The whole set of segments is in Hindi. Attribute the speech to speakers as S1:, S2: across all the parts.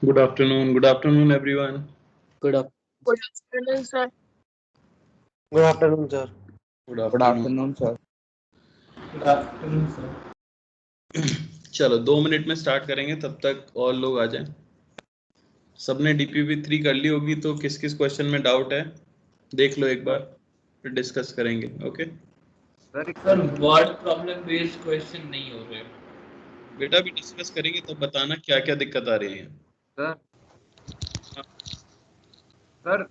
S1: Good afternoon, everyone.
S2: Good afternoon.
S3: Good afternoon, sir.
S4: Good afternoon, sir.
S1: Good
S2: Good
S1: afternoon.
S2: afternoon, sir.
S4: Good afternoon, sir.
S1: चलो 2 मिनट में स्टार्ट करेंगे, तब तक और लोग आ जाएं। सबने DPP3 कर ली होगी, तो किस किस क्वेश्चन में डाउट है देख लो एक बार, फिर डिस्कस करेंगे। Okay
S4: sir word problem based question नहीं हो रहे।
S1: बेटा भी डिस्कस करेंगे, तो बताना क्या क्या दिक्कत आ रही है।
S4: सर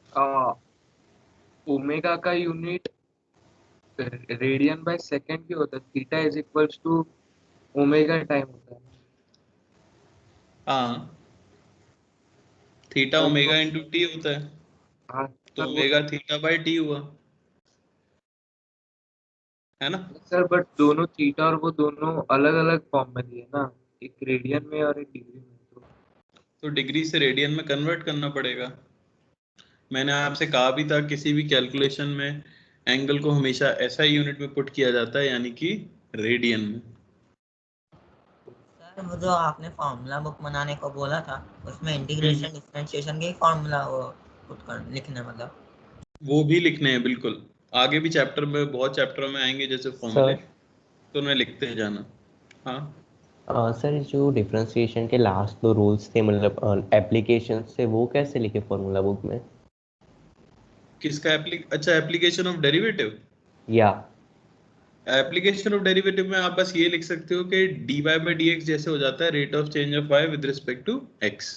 S4: ओमेगा का यूनिट रेडियन बाय सेकंड की होता है, theta is equals to omega time होता है।
S1: हाँ, थीटा ओमेगा इंटू टी होता है,
S4: हाँ
S1: तो
S4: sir,
S1: omega theta by T हुआ, है ना।
S4: सर बट दोनों थीटा और वो दोनों अलग अलग फॉर्म में दिए ना, एक रेडियन में और एक डिग्री में।
S1: तो डिग्री से रेडियन में कन्वर्ट करना पड़ेगा। मैंने आपसे कहा भी था, किसी भी कैलकुलेशन में एंगल को हमेशा ऐसा यूनिट में पुट किया जाता है, यानी कि रेडियन में।
S2: सर वो जो आपने फॉर्मूला बुक बनाने को बोला था, उसमें इंटीग्रेशन डिफरेंशिएशन के फॉर्मूला वो पुट कर लिखने, मतलब
S1: वो भी लिखने हैं बिल्कुल, आगे भी चैप्टर में, बहुत चैप्टरों में आएंगे जैसे फॉर्मूले, तो उन्हें लिखते जाना। हाँ
S5: सर जो डिफरेंशिएशन के लास्ट 2 रूल्स थे, मतलब एप्लीकेशन थे, वो कैसे लिखे फॉर्मूला बुक में?
S1: किसका अच्छा, एप्लीकेशन ऑफ डेरिवेटिव।
S5: या
S1: एप्लीकेशन ऑफ डेरिवेटिव में आप बस ये लिख सकते हो कि dy बाई dx जैसे हो जाता है rate of change of y with respect to x।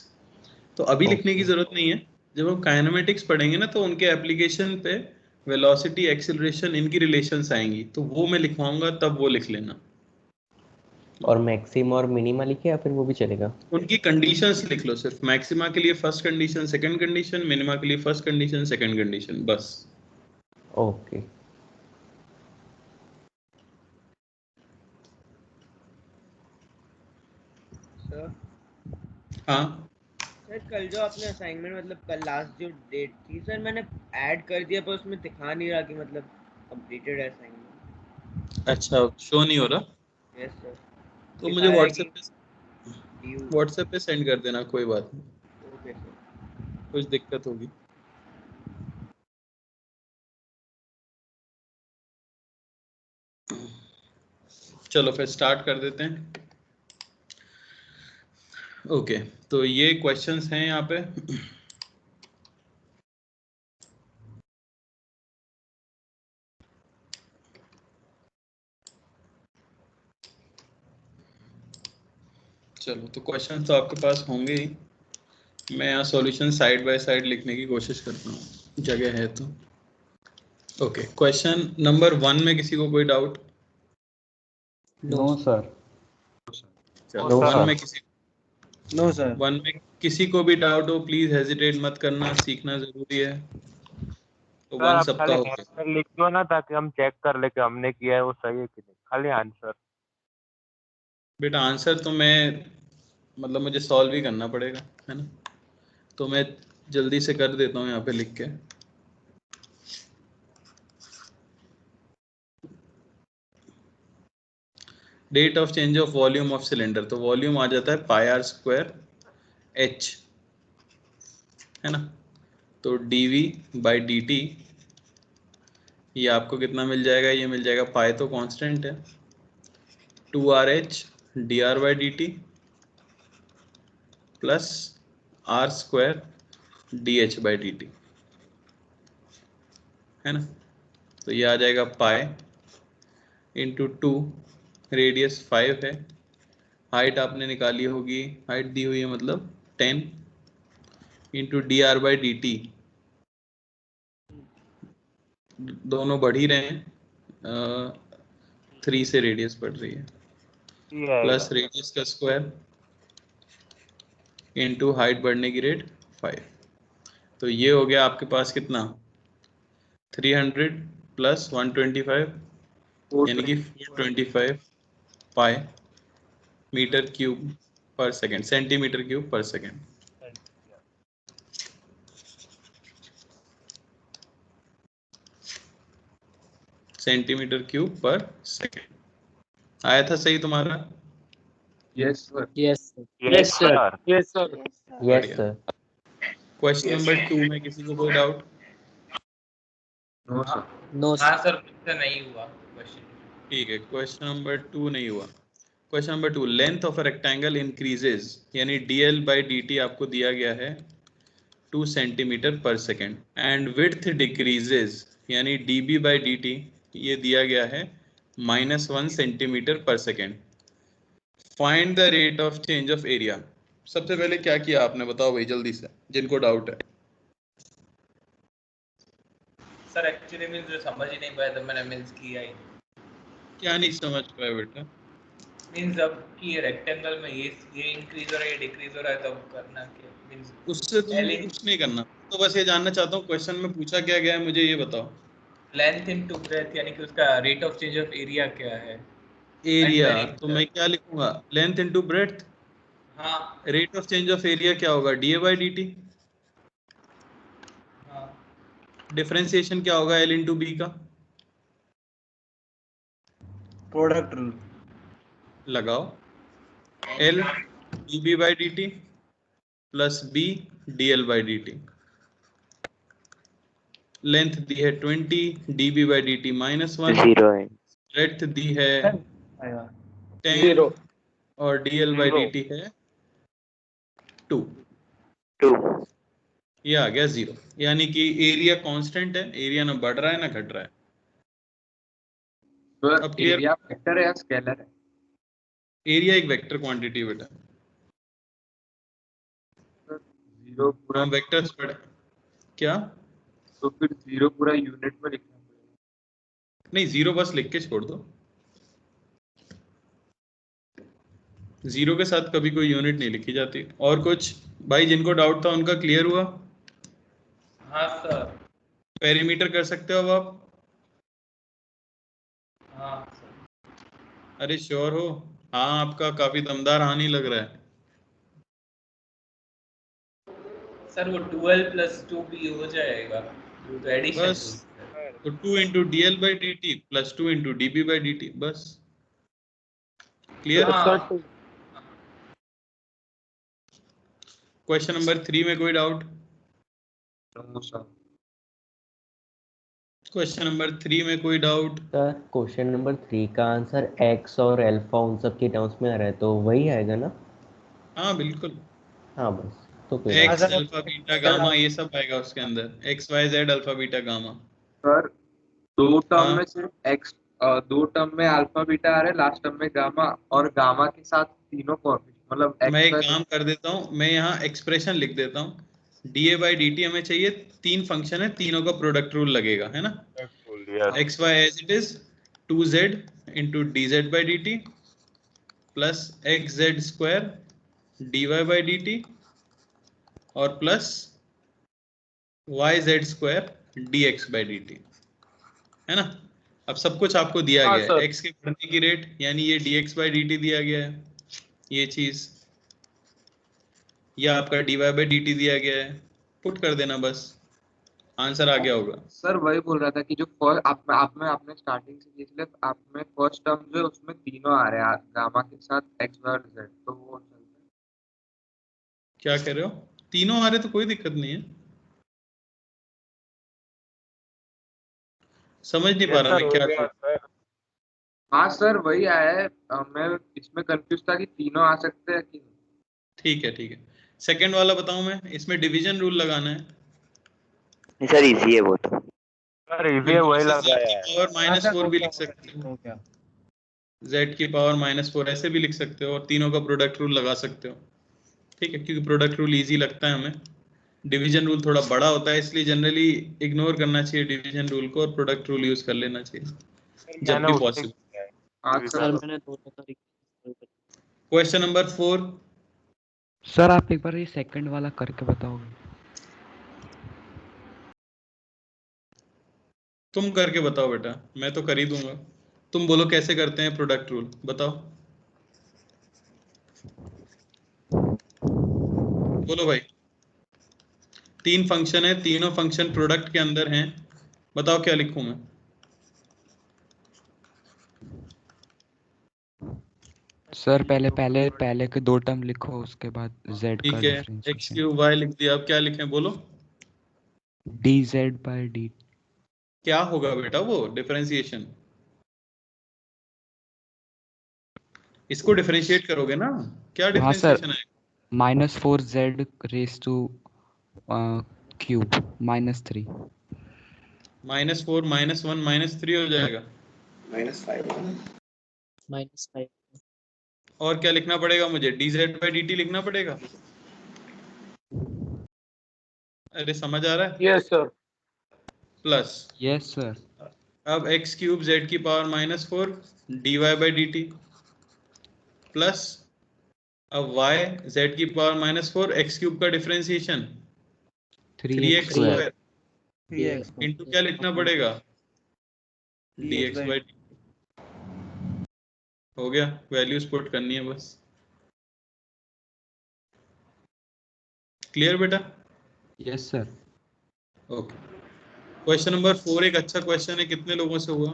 S1: तो अभी लिखने की जरूरत नहीं है, जब हम काइनेमेटिक्स पढ़ेंगे ना, तो उनके एप्लीकेशन पे वेलोसिटी, एक्सीलरेशन, इनकी रिलेशंस आएंगी, तो वो मैं लिखवाऊंगा, तब वो लिख लेना।
S5: और मैक्सिमा और मिनिमा लिखे या फिर वो भी चलेगा?
S1: उनकी कंडीशंस लिख लो सिर्फ, मैक्सिमा के लिए first condition second condition, minima के लिए फर्स्ट कंडीशन सेकंड कंडीशन, बस।
S5: ओके।
S6: सर
S1: हाँ
S6: सर, कल जो आपने असाइनमेंट, मतलब कल लास्ट जो डेट थी सर, मैंने ऐड कर दिया पर उसमें दिखा नहीं रहा कि मतलब कंप्लीटेड है असाइनमेंट।
S1: अच्छा, शो नहीं हो रहा,
S6: यस सर।
S1: तो मुझे व्हाट्सएप पे सेंड कर देना, कोई बात नहीं,
S6: ओके सर।
S1: कुछ दिक्कत होगी। चलो फिर स्टार्ट कर देते हैं। ओके, तो ये क्वेश्चंस हैं यहाँ पे। चलो, तो क्वेश्चन तो आपके पास होंगे ही, मैं यहाँ सॉल्यूशन साइड बाय साइड लिखने की कोशिश करता हूँ, जगह है तो। ओके, क्वेश्चन नंबर 1 में किसी को कोई डाउट?
S2: No sir.
S1: चलो,
S4: नो सर।
S1: 1 में किसी को भी डाउट हो, प्लीज हेजिटेट मत करना, सीखना जरूरी है। तो
S7: सर
S1: 1
S7: आप
S1: सबका
S7: खाली
S1: हो गया।
S7: आंसर लिख दो ना, ताकि हम चेक कर ले कि हमने किया है वो सही है कि नहीं, खाली आंसर।
S1: बेटा आंसर तो मैं, मतलब मुझे सॉल्व ही करना पड़ेगा, है ना, तो मैं जल्दी से कर देता हूँ यहाँ पे लिख के। Rate of change of volume of cylinder, तो वॉल्यूम आ जाता है पाई आर स्क्वायर एच, है ना। तो dv बाई dt, ये आपको कितना मिल जाएगा? ये मिल जाएगा, पाई तो कांस्टेंट है, 2RH dr by dt plus r square dh by dt, है ना। तो ये आ जाएगा पाई इंटू 2, रेडियस 5 है, हाइट आपने निकाली होगी, हाइट दी हुई है मतलब 10, इंटू dr बाई dt, दोनों बढ़ ही रहे हैं, 3 से रेडियस बढ़ रही है,
S7: ये आएगा
S1: प्लस रेडियस का स्क्वायर इंटू हाइट बढ़ने की रेट 5। तो ये हो गया आपके पास कितना, 300 प्लस 125, यानी कि 425 पाई मीटर क्यूब पर सेकेंड, सेंटीमीटर क्यूब पर सेकेंड। सेंटीमीटर क्यूब पर सेकेंड आया था सही तुम्हारा?
S4: Yes, sir.
S3: Yes, sir.
S7: Yes, sir.
S3: Yes, sir.
S5: Yes
S1: बढ़िया।
S5: सर।
S1: क्वेश्चन नंबर 2 में किसी को कोई डाउट?
S4: No, sir.
S3: No,
S8: हाँ
S3: sir.
S8: सर, मुझसे नहीं हुआ क्वेश्चन।
S1: ठीक है, क्वेश्चन नंबर 2 नहीं हुआ। Question number 2, length of a rectangle increases, यानी dl बाई dt आपको दिया गया है 2 सेंटीमीटर पर सेकेंड, एंड विड्थ डिक्रीजेज, यानी db बाई dt ये दिया गया है -1 सेंटीमीटर पर second. Find the rate of change of area. सबसे पहले क्या किया आपने, बताओ भाई जल्दी से, जिनको डाउट है।
S8: सर एक्चुअली मींस समझ ही नहीं पाया तो मैंने मींस किया ही।
S1: क्या नहीं समझ पाए बेटा?
S8: मींस अब कि रेक्टेंगल में ये इंक्रीज हो रहा है, ये डिक्रीज हो रहा है, तो अब करना क्या मींस?
S1: उससे तुमको कुछ नहीं करना, तो बस ये जानना चाहता हूँ क्वेश्चन में पूछा क्या गया है, मुझे ये बताओ।
S8: लेंथ इनटू ब्रेथ, यानी कि उसका rate of change of area क्या है?
S1: एरिया
S8: And
S1: तो मैं क्या लिखूंगा, लेंथ इनटू ब्रेड्थ।
S8: हाँ
S1: rate of change of area क्या होगा, D A by D T.
S8: हाँ
S1: डिफरेंशिएशन क्या होगा, एल इंटू बी का।
S3: Product rule.
S1: लगाओ, L D B by D T plus B D L by D T. Length दी है 20, D B by D T -1,
S5: 0 है।
S1: ब्रेड्थ दी है 10
S3: Zero.
S1: और D L by D t है 2।
S5: 2
S1: ये आ गया 0, यानी कि एरिया कांस्टेंट है, एरिया ना बढ़ रहा है ना घट रहा है।
S4: Sir,
S1: अब clear-
S4: area vector है या scalar है?
S1: एरिया एक वेक्टर क्वांटिटी बेटा।
S4: Sir, 0 पूरा,
S1: हम वेक्टर्स पढ़े क्या?
S4: तो फिर 0 पूरा यूनिट में लिखना पड़ेगा।
S1: नहीं, 0 बस लिख के छोड़ दो। 0 के साथ कभी कोई यूनिट नहीं लिखी जाती। और कुछ भाई जिनको डाउट था उनका क्लियर हुआ?
S8: हाँ सर।
S1: पेरीमीटर कर सकते हो अब आप?
S8: हाँ सर।
S1: अरे श्योर हो? हाँ, आपका काफी दमदार हाँ नहीं लग रहा है।
S8: सर वो 12 + 2 भी हो जाएगा, वो तो एडिशन।
S1: बस तो 2 into d L by D T plus 2 into d B by D t, बस क्लियर।
S8: हाँ।
S1: क्वेश्चन नंबर 3 में कोई doubt?
S4: No, sir.
S1: Question number 3 में कोई डाउट?
S5: सर क्वेश्चन नंबर 3 का आंसर एक्स और अल्फा उन सब के टर्म्स में आ रहा है, तो वही आएगा ना?
S1: हाँ बिल्कुल,
S5: हाँ बस, तो कोई
S1: एक्स अल्फा बीटा गामा ये सब आएगा उसके अंदर, x y z alpha beta gamma.
S4: Sir, दो टर्म
S1: हाँ।
S4: में सिर्फ एक्स, दो टर्म में अल्फा बीटा आ रहा है, लास्ट टर्म में गामा, और गामा के साथ तीनों कोएफिशिएंट, मतलब
S1: मैं एक
S4: एक्स
S1: काम कर देता हूँ, मैं यहाँ एक्सप्रेशन लिख देता हूँ। D A by D T हमें चाहिए, 3 फंक्शन है, तीनों का प्रोडक्ट रूल लगेगा, है ना? X y as it is 2z into d z by D T plus x z square d y by D t और plus y z square d x by D t, है ना? अब सब कुछ आपको दिया
S3: हाँ,
S1: गया है,
S3: सर।
S1: एक्स के बढ़ने की रेट यानी ये d x by D t दिया गया है, ये चीज, या आपका d y by D t दिया गया है, पुट कर देना बस, आंसर आ गया होगा।
S4: सर वही बोल रहा था कि जो फर्स्ट आपने स्टार्टिंग से इसलिए आप में फर्स्ट टर्म जो है उसमें तीनों आ रहे हैं गामा के साथ एक्स वाई और जेड, तो वो चलता है।
S1: क्या कह रहे हो? तीनों आ रहे तो कोई दिक्कत नहीं है। समझ नहीं पा रहा मैं क्या।
S4: हाँ सर वही आया है, मैं इसमें कंफ्यूज था कि तीनों आ सकते हैं कि नहीं।
S1: ठीक है ठीक है, सेकंड वाला बताऊं मैं, इसमें डिवीजन रूल लगाना है।
S5: नहीं सर, इजी है वो तो।
S7: सर इजी वही लग रहा है।
S1: पावर -4 भी लिख सकते हो, z की पावर -4 ऐसे भी लिख सकते हो, और तीनों का प्रोडक्ट रूल लगा सकते हो। ठीक है, क्योंकि प्रोडक्ट रूल इजी लगता है हमें, डिवीजन रूल थोड़ा बड़ा होता है, इसलिए जनरली इग्नोर करना चाहिए डिवीजन रूल को और प्रोडक्ट रूल यूज कर लेना चाहिए जब भी पॉसिबल।
S4: हाँ
S3: सर
S4: सर,
S3: मैंने दोनों तरीके।
S1: क्वेश्चन नंबर 4,
S9: सर आप एक बार ये सेकंड वाला करके बताओगे?
S1: तुम करके बताओ बेटा, मैं तो कर ही दूंगा। तुम बोलो कैसे करते हैं प्रोडक्ट रूल, बताओ बोलो भाई। 3 फंक्शन है, तीनों फंक्शन प्रोडक्ट के अंदर हैं, बताओ क्या लिखूं मैं?
S9: सर पहले पहले पहले के दो टर्म लिखो, उसके बाद z का
S1: ठीक है, एक्स
S9: डिफरेंशिएशन।
S1: क्यूब वाई लिख दिया, अब क्या लिखें बोलो?
S9: dz by dt।
S1: क्या होगा बेटा वो डिफरेंशिएशन? इसको डिफरेंशिएट करोगे ना, क्या
S9: हाँ सर,
S1: डिफरेंशिएशन आएगा?
S9: -4z raise two cube -3।
S1: -4 -1 -3 हो जाएगा।
S3: -5
S1: और क्या लिखना पड़ेगा मुझे? dz by dt लिखना पड़ेगा। अरे समझ आ रहा है?
S7: Yes sir.
S1: Plus
S9: yes sir.
S1: अब x क्यूब z की power -4 dy by dt plus अब y z की पावर -4 x क्यूब का differentiation 3x
S9: square.
S1: Square
S3: 3x
S1: into क्या लिखना पड़ेगा?
S3: dx
S1: dx by dt। हो गया, वैल्यूज पुट करनी है बस। क्लियर बेटा?
S9: Yes sir.
S1: Okay. Question number 4 एक अच्छा क्वेश्चन है, कितने लोगों से हुआ?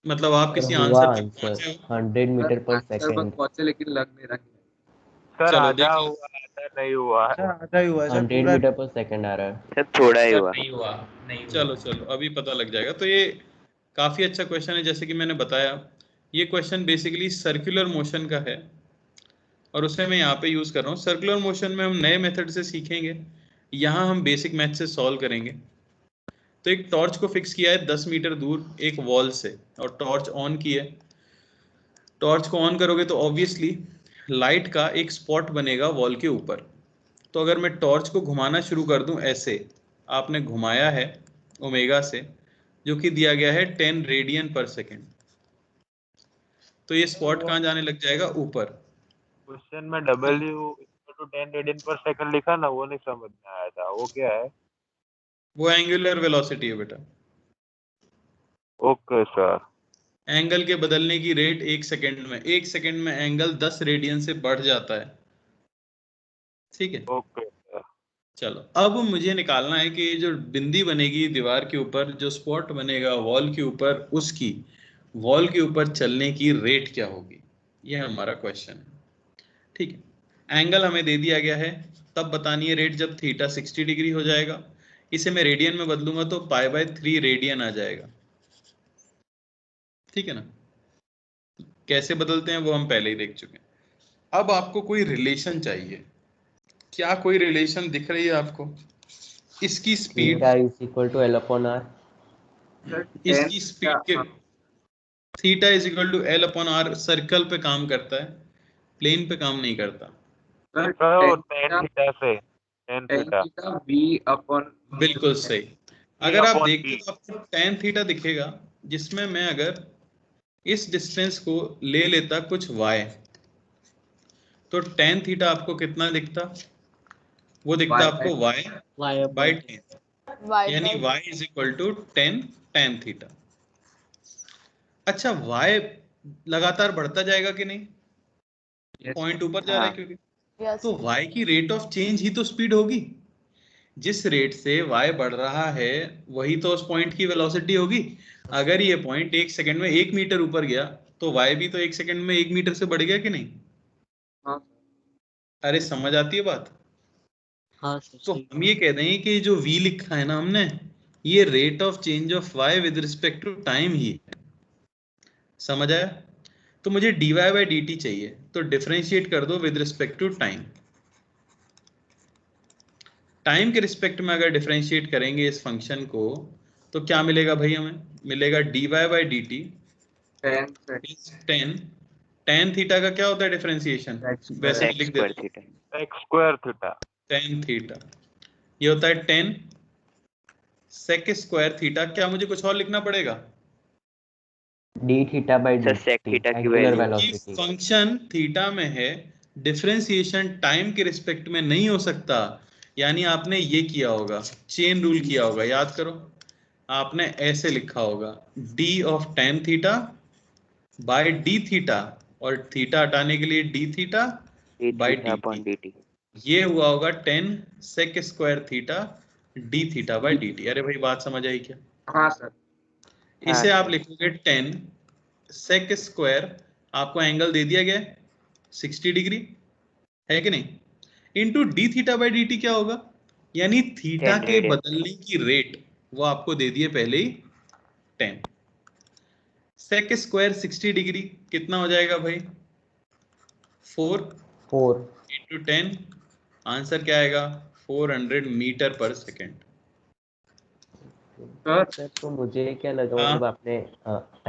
S1: मतलब आप किसी
S5: हुआ
S1: आंसर तक
S5: आंसर
S1: पहुंचे हो?
S5: 100 मीटर पर
S4: आंसर बस
S5: सेकंड।
S4: पहुंचे लेकिन लग नहीं रहा।
S7: सर
S1: चलो
S7: आधा
S1: देखिए,
S7: हुआ, आधा नहीं हुआ है।
S3: सर आधा ही हुआ है सर,
S5: 100
S3: पूरा
S5: मीटर पर सेकंड आ रहा है।
S10: सर थोड़ा ही
S1: सर
S10: हुआ।
S8: नहीं हुआ, नहीं हुआ।
S1: चलो चलो अभी पता लग जाएगा। तो ये काफी अच्छा क्वेश्चन है, जैसे कि मैंने बताया ये क्वेश्चन बेसिकली सर्कुलर मोशन का है और उसे मैं यहाँ पे यूज कर रहा हूँ। सर्कुलर मोशन में हम नए मेथड से सीखेंगे, यहाँ हम बेसिक मैथ से सॉल्व करेंगे। तो एक टॉर्च को फिक्स किया है 10 मीटर दूर एक वॉल से और टॉर्च ऑन की है। टॉर्च को ऑन करोगे तो ऑब्वियसली लाइट का एक स्पॉट बनेगा वॉल के ऊपर। तो अगर मैं टॉर्च को घुमाना शुरू कर दूं ऐसे, आपने घुमाया है ओमेगा से, जो कि दिया गया है 10 रेडियन पर सेकेंड, तो ये स्पॉट कहाँ जाने लग जाएगा? ऊपर।
S7: क्वेश्चन में W = 10 रेडियन पर सेकंड लिखा ना, वो नहीं समझ में आया था, वो क्या है?
S1: वो एंगुलर वेलोसिटी है बेटा।
S7: Okay sir.
S1: एंगल के बदलने की रेट 1 सेकेंड में, 1 सेकेंड में एंगल 10 रेडियन से बढ़ जाता है। ठीक है,
S7: ओके सर।
S1: चलो अब मुझे निकालना है कि जो बिंदी बनेगी दीवार के ऊपर, जो स्पॉट बनेगा वॉल के ऊपर, उसकी वॉल के ऊपर चलने की रेट क्या होगी, ये हमारा क्वेश्चन है। ठीक है, एंगल हमें दे दिया गया है, तब बतानी है रेट जब थीटा 60 डिग्री हो जाएगा। इसे मैं रेडियन में बदलूंगा तो π/3 रेडियन आ जाएगा। ठीक है ना? कैसे बदलते हैं वो हम पहले ही देख चुके हैं। अब आपको कोई रिलेशन चाहिए, क्या कोई रिलेशन दिख रही है आपको? इसकी speed,
S5: theta is equal to L/R।
S1: इसकी स्पीड के theta is equal to L/R circle पे काम करता है, प्लेन पे काम नहीं करता।
S7: सर tan थीटा से tan थीटा
S1: बिल्कुल सही।
S7: V
S1: अगर आप
S7: upon
S1: देखते
S7: T।
S1: तो आपको tan थीटा दिखेगा, जिसमें मैं अगर इस डिस्टेंस को ले लेता कुछ y, तो tan थीटा आपको कितना दिखता? वो दिखता आपको y/10, यानी y is equal to 10 tan theta. अच्छा, y लगातार बढ़ता जाएगा कि नहीं? पॉइंट ऊपर जा रहा है क्योंकि, तो y की रेट ऑफ चेंज ही तो स्पीड होगी। जिस रेट से y बढ़ रहा है वही तो उस पॉइंट की वेलोसिटी होगी। अगर ये पॉइंट 1 सेकंड में 1 मीटर ऊपर गया तो y भी तो 1 सेकंड में 1 मीटर से बढ़ गया कि नहीं?
S4: हाँ।
S1: अरे समझ आती है बात?
S3: हाँ सर
S1: तो
S3: सही।
S1: हम ये कह रहे हैं कि जो v लिखा है ना हमने, ये rate of change of y with respect to time ही है। समझ आया? तो मुझे dy by dt चाहिए, तो डिफरेंशिएट कर दो with respect to time. Time के रिस्पेक्ट में अगर डिफरेंशिएट करेंगे इस फंक्शन को तो क्या मिलेगा भाई? हमें मिलेगा dy by dt 10 tan theta का क्या होता है डिफरेंशिएशन? वैसे ही लिख देता हूं,
S7: x square theta.
S1: tan theta ये होता है 10 sec स्क्वायर थीटा। क्या मुझे कुछ और लिखना पड़ेगा?
S5: d theta by
S10: sir
S5: dt
S10: sec theta की
S5: angular
S10: value
S5: velocity.
S1: Function theta में है, डिफरेंशिएशन टाइम के रिस्पेक्ट में नहीं हो सकता। यानी आपने ये किया होगा, चेन रूल किया होगा, याद करो। आपने ऐसे लिखा होगा d of tan theta by d theta, और थीटा हटाने के लिए d theta bye dt।
S10: dt।
S1: ये हुआ होगा 10 sec square theta d theta bye dt। अरे भाई बात समझ आई क्या?
S4: हाँ सर।
S1: इसे
S10: हाँ
S1: आप
S10: सर।
S1: लिखोगे 10 सेक स्क्वायर आपको एंगल दे दिया गया है 60 डिग्री, है कि नहीं, into D theta by D t क्या होगा, यानी थीटा
S10: 10
S1: के
S10: रेडियन।
S1: बदलने की रेट वो आपको दे दिए पहले ही 10। सेक स्क्वायर 60 डिग्री कितना हो जाएगा भाई, 4 इंटू 10, आंसर क्या आएगा 400 मीटर पर सेकेंड।
S5: सर तो मुझे क्या लगा, मतलब आपने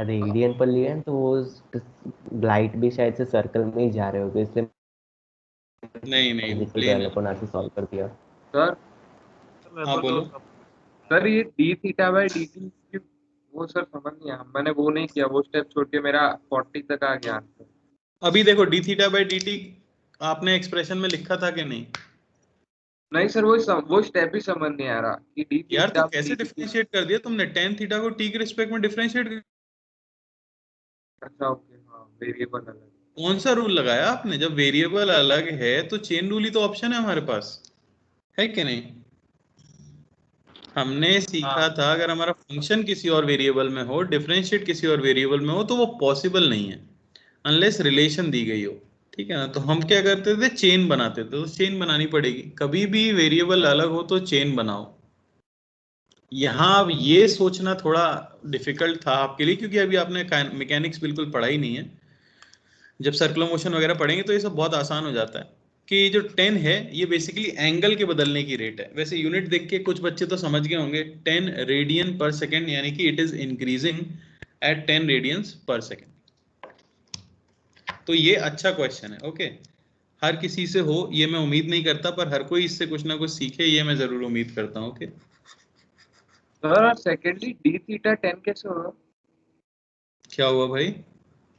S5: रेडियन पर लिया है तो वो लाइट भी शायद से सर्कल में ही जा रहे होगे, इसलिए
S1: नहीं प्लेन
S5: अपन आके सॉल्व कर दिया।
S4: सर
S1: हाँ बोलो।
S4: सर ये D theta by D T वो सर समझ नहीं आया, मैंने वो नहीं किया, वो स्टेप छोड़ के मेरा 40 तक आ गया आंसर।
S1: अभी देखो D theta by D T आपने एक्सप्रेशन में लिखा था कि नहीं?
S4: नहीं सर वो स्टेप ही समझ नहीं आ रहा कि डी
S1: यार तो कैसे डिफरेंशिएट कर दिया तुमने, tan थीटा को t के रिस्पेक्ट में डिफरेंशिएट।
S4: अच्छा ओके, हाँ वेरिएबल अलग।
S1: कौन सा रूल लगाया आपने? जब वेरिएबल अलग है तो चेन रूल ही तो ऑप्शन है हमारे पास, है कि नहीं? हमने सीखा था अगर हमारा फंक्शन किसी और वेरिएबल में हो, डिफरेंशिएट किसी और वेरिएबल में हो, तो वो पॉसिबल नहीं है अनलेस रिलेशन दी गई हो, ठीक है ना। तो हम क्या करते थे, चेन बनाते थे, तो चेन बनानी पड़ेगी, कभी भी वेरिएबल अलग हो तो चेन बनाओ। यहाँ अब ये सोचना थोड़ा डिफिकल्ट था आपके लिए, क्योंकि अभी आपने मैकेनिक्स बिल्कुल पढ़ा ही नहीं है। जब सर्कुलर मोशन वगैरह पढ़ेंगे तो ये सब बहुत आसान हो जाता है कि जो 10 है ये बेसिकली एंगल के बदलने की रेट है। वैसे यूनिट देख के कुछ बच्चे तो समझ गए होंगे, 10 रेडियन पर सेकेंड, यानी कि it is increasing at 10 radiance पर सेकेंड। तो ये अच्छा क्वेश्चन है, ओके। हर किसी से हो ये मैं उम्मीद नहीं करता, पर हर कोई इससे कुछ ना कुछ सीखे ये मैं जरूर उम्मीद करता हूँ, okay.
S4: Sir secondly D theta 10 कैसे होगा?
S1: क्या हुआ भाई?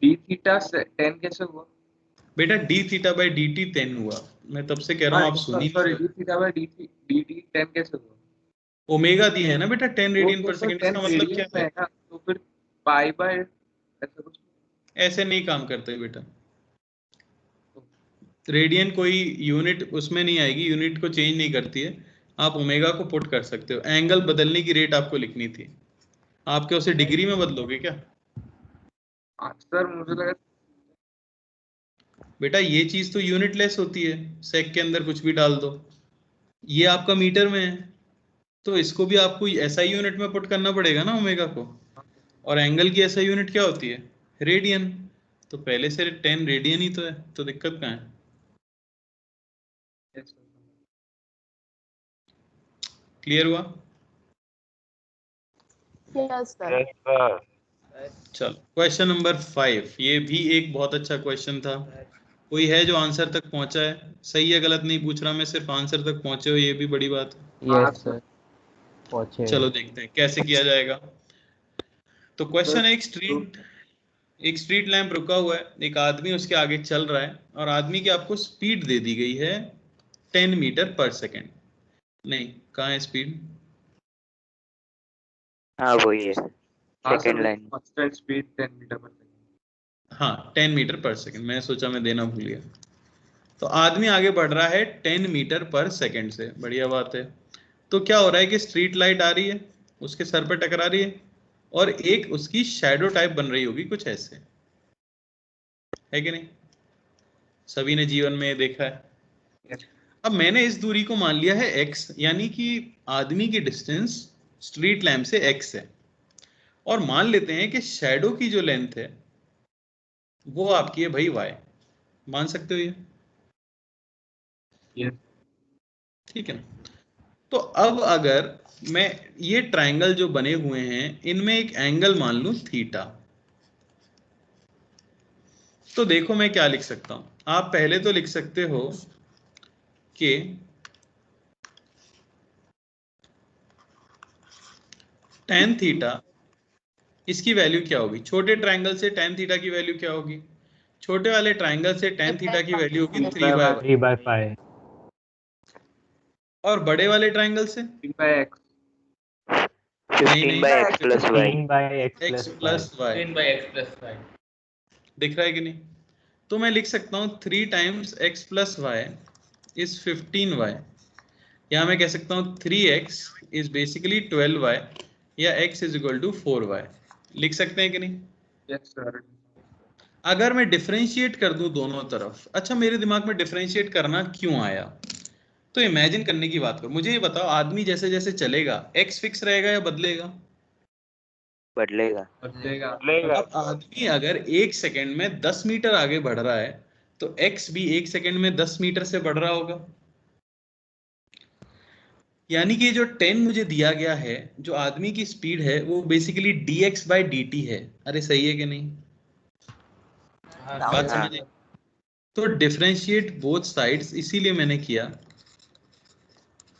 S4: डी थीटा 10 कैसे हुआ?
S1: बेटा D theta by D T 10 हुआ, मैं तब से कह रहा हूँ आप सुनिए।
S4: Sorry D theta by D T 10 कैसे हुआ?
S1: ओमेगा दी है ना बेटा 10 रेडियन पर सेकंड, इसका मतलब क्या है?
S4: तो फिर पाई बाय ऐसा कुछ
S1: ऐसे नहीं काम करते बेटा, रेडियन कोई यूनिट उसमें नहीं आएगी, यूनिट को चेंज नहीं करती है। आप ओमेगा को पुट कर सकते हो, एंगल बदलने की रेट आपको लिखनी थी, आप क्या उसे डिग्री में बदलोगे क्या?
S4: सर मुझे लगा
S1: बेटा ये चीज तो यूनिट लेस होती है, सेक के अंदर कुछ भी डाल दो। ये आपका मीटर में है तो इसको भी आपको ऐसा ही यूनिट में पुट करना पड़ेगा ना ओमेगा को, और एंगल की ऐसा यूनिट क्या होती है, रेडियन। तो पहले से 10 रेडियन ही तो है, तो दिक्कत कहाँ है? क्लियर हुआ?
S10: Yes sir.
S1: चलो क्वेश्चन नंबर 5, ये भी एक बहुत अच्छा क्वेश्चन था। कोई है जो आंसर तक पहुंचा है? सही है गलत नहीं पूछ रहा मैं, सिर्फ आंसर तक पहुंचे हो ये भी बड़ी बात है।
S5: यस सर पहुंचे।
S1: चलो देखते हैं कैसे किया जाएगा। तो क्वेश्चन है, एक स्ट्रीट लैंप रुका हुआ है, एक आदमी उसके आगे चल रहा है और आदमी की आपको स्पीड दे दी गई है 10 मीटर पर सेकेंड। नहीं, कहाँ है स्पीड?
S10: हाँ वही है second line.
S4: Constant speed 10 metre पर सेकंड।
S1: हाँ 10 मीटर पर सेकेंड, मैंने सोचा मैं देना भूल गया। तो आदमी आगे बढ़ रहा है 10 मीटर पर सेकेंड से, बढ़िया बात है। तो क्या हो रहा है कि स्ट्रीट लाइट आ रही है, उसके सर पर टकरा रही है और एक उसकी शैडो टाइप बन रही होगी कुछ ऐसे, है कि नहीं? सभी ने जीवन में देखा है। अब मैंने इस दूरी को मान लिया है x, यानी कि आदमी की डिस्टेंस स्ट्रीट लैंप से x है, और मान लेते हैं कि शैडो की जो लेंथ है वो आपकी है भाई y। मान सकते हो ये? ठीक है ना। तो अब अगर मैं ये ट्रायंगल जो बने हुए हैं इनमें एक एंगल मान लूं थीटा, तो देखो मैं क्या लिख सकता हूं। आप पहले तो लिख सकते हो कि tan थीटा, इसकी वैल्यू क्या होगी? छोटे ट्रायंगल से tan थीटा की वैल्यू क्या होगी? छोटे वाले ट्रायंगल से tan थीटा की वैल्यू होगी
S7: 3/5।
S1: और बड़े वाले ट्रायंगल से
S4: 3/x।
S10: 15/x plus y।
S1: 15x plus y।
S8: 15/x plus y
S1: दिख रहा है कि नहीं? तो मैं लिख सकता हूँ 3 times x plus y is 15y, या मैं कह सकता हूँ 3x is basically 12y, या x is equal to 4y। लिख सकते हैं कि नहीं?
S4: Yes sir.
S1: अगर मैं डिफरेंशिएट कर दूं दोनों तरफ, अच्छा मेरे दिमाग में डिफरेंशिएट करना क्यों आया, तो इमेजिन करने की बात करो, मुझे ये बताओ आदमी जैसे जैसे चलेगा एक्स फिक्स रहेगा या बदलेगा?
S10: बदलेगा।
S4: बदलेगा।
S1: अब आदमी अगर 1 सेकंड में 10 मीटर आगे बढ़ रहा है तो एक्स भी 1 सेकंड में 10 मीटर से बढ़ रहा होगा। यानी कि जो 10 मुझे दिया गया है, जो आदमी की स्पीड है, वो बेसिकली dx बाई dt है। अरे सही है कि नहीं? बात
S2: हाँ।
S1: समझ? तो डिफरेंशिएट बोथ साइड्स इसीलिए मैंने किया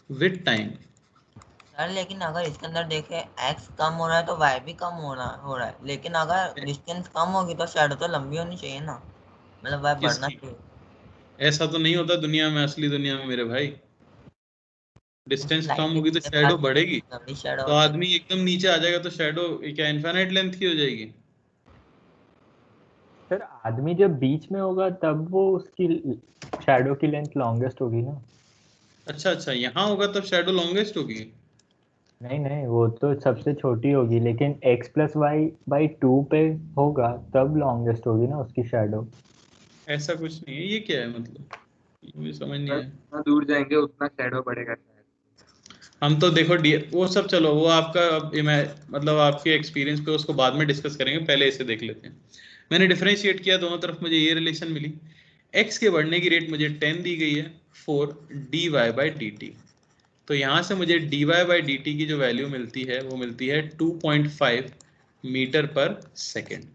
S1: विद टाइम।
S2: सर लेकिन अगर इसके अंदर देखे x कम हो रहा है तो y भी कम हो रहा है, लेकिन अगर डिस्टेंस कम होगी तो शैडो तो लंबी होनी चाहिए ना, मतलब y बढ़ना
S1: किसकी?
S2: चाहिए।
S1: ऐसा तो नहीं होता दुनिया में, असली दुनिया में मेरे भाई। डिस्टेंस कम
S2: लाइट
S1: होगी तो
S2: के
S1: शैडो
S2: पास
S1: बढ़ेगी,
S2: लंबी शैडो
S1: तो आदमी एकदम नीचे आ जाएगा तो शैडो क्या इनफाइनाइट लेंथ की हो जाएगी?
S5: सर आदमी जब बीच में होगा तब वो उसकी शैडो की लेंथ लॉन्गेस्ट होगी ना।
S1: अच्छा, यहाँ होगा तब शैडो लॉन्गेस्ट होगी?
S5: नहीं नहीं, वो तो सबसे छोटी होगी, लेकिन x+y/2 पे होगा तब लॉन्गेस्ट होगी ना उसकी शैडो।
S1: ऐसा कुछ नहीं है, ये क्या है मतलब, ये मुझे समझ नहीं आया।
S4: जितना दूर जाएंगे उतना शैडो बढ़ेगा शायद।
S1: हम तो देखो वो सब चलो, वो आपका अब मतलब आपके एक्सपीरियंस पे उसको बाद में डिस्कस करेंगे, पहले इसे देख लेते हैं। मैंने डिफरेंशिएट किया दोनों तरफ, मुझे ये रिलेशन मिली, x के बढ़ने की रेट मुझे 10 दी गई है 4 dy/dt। तो यहाँ से मुझे dy/dt की जो वैल्यू मिलती है वो मिलती है 2.5 मीटर पर सेकेंड।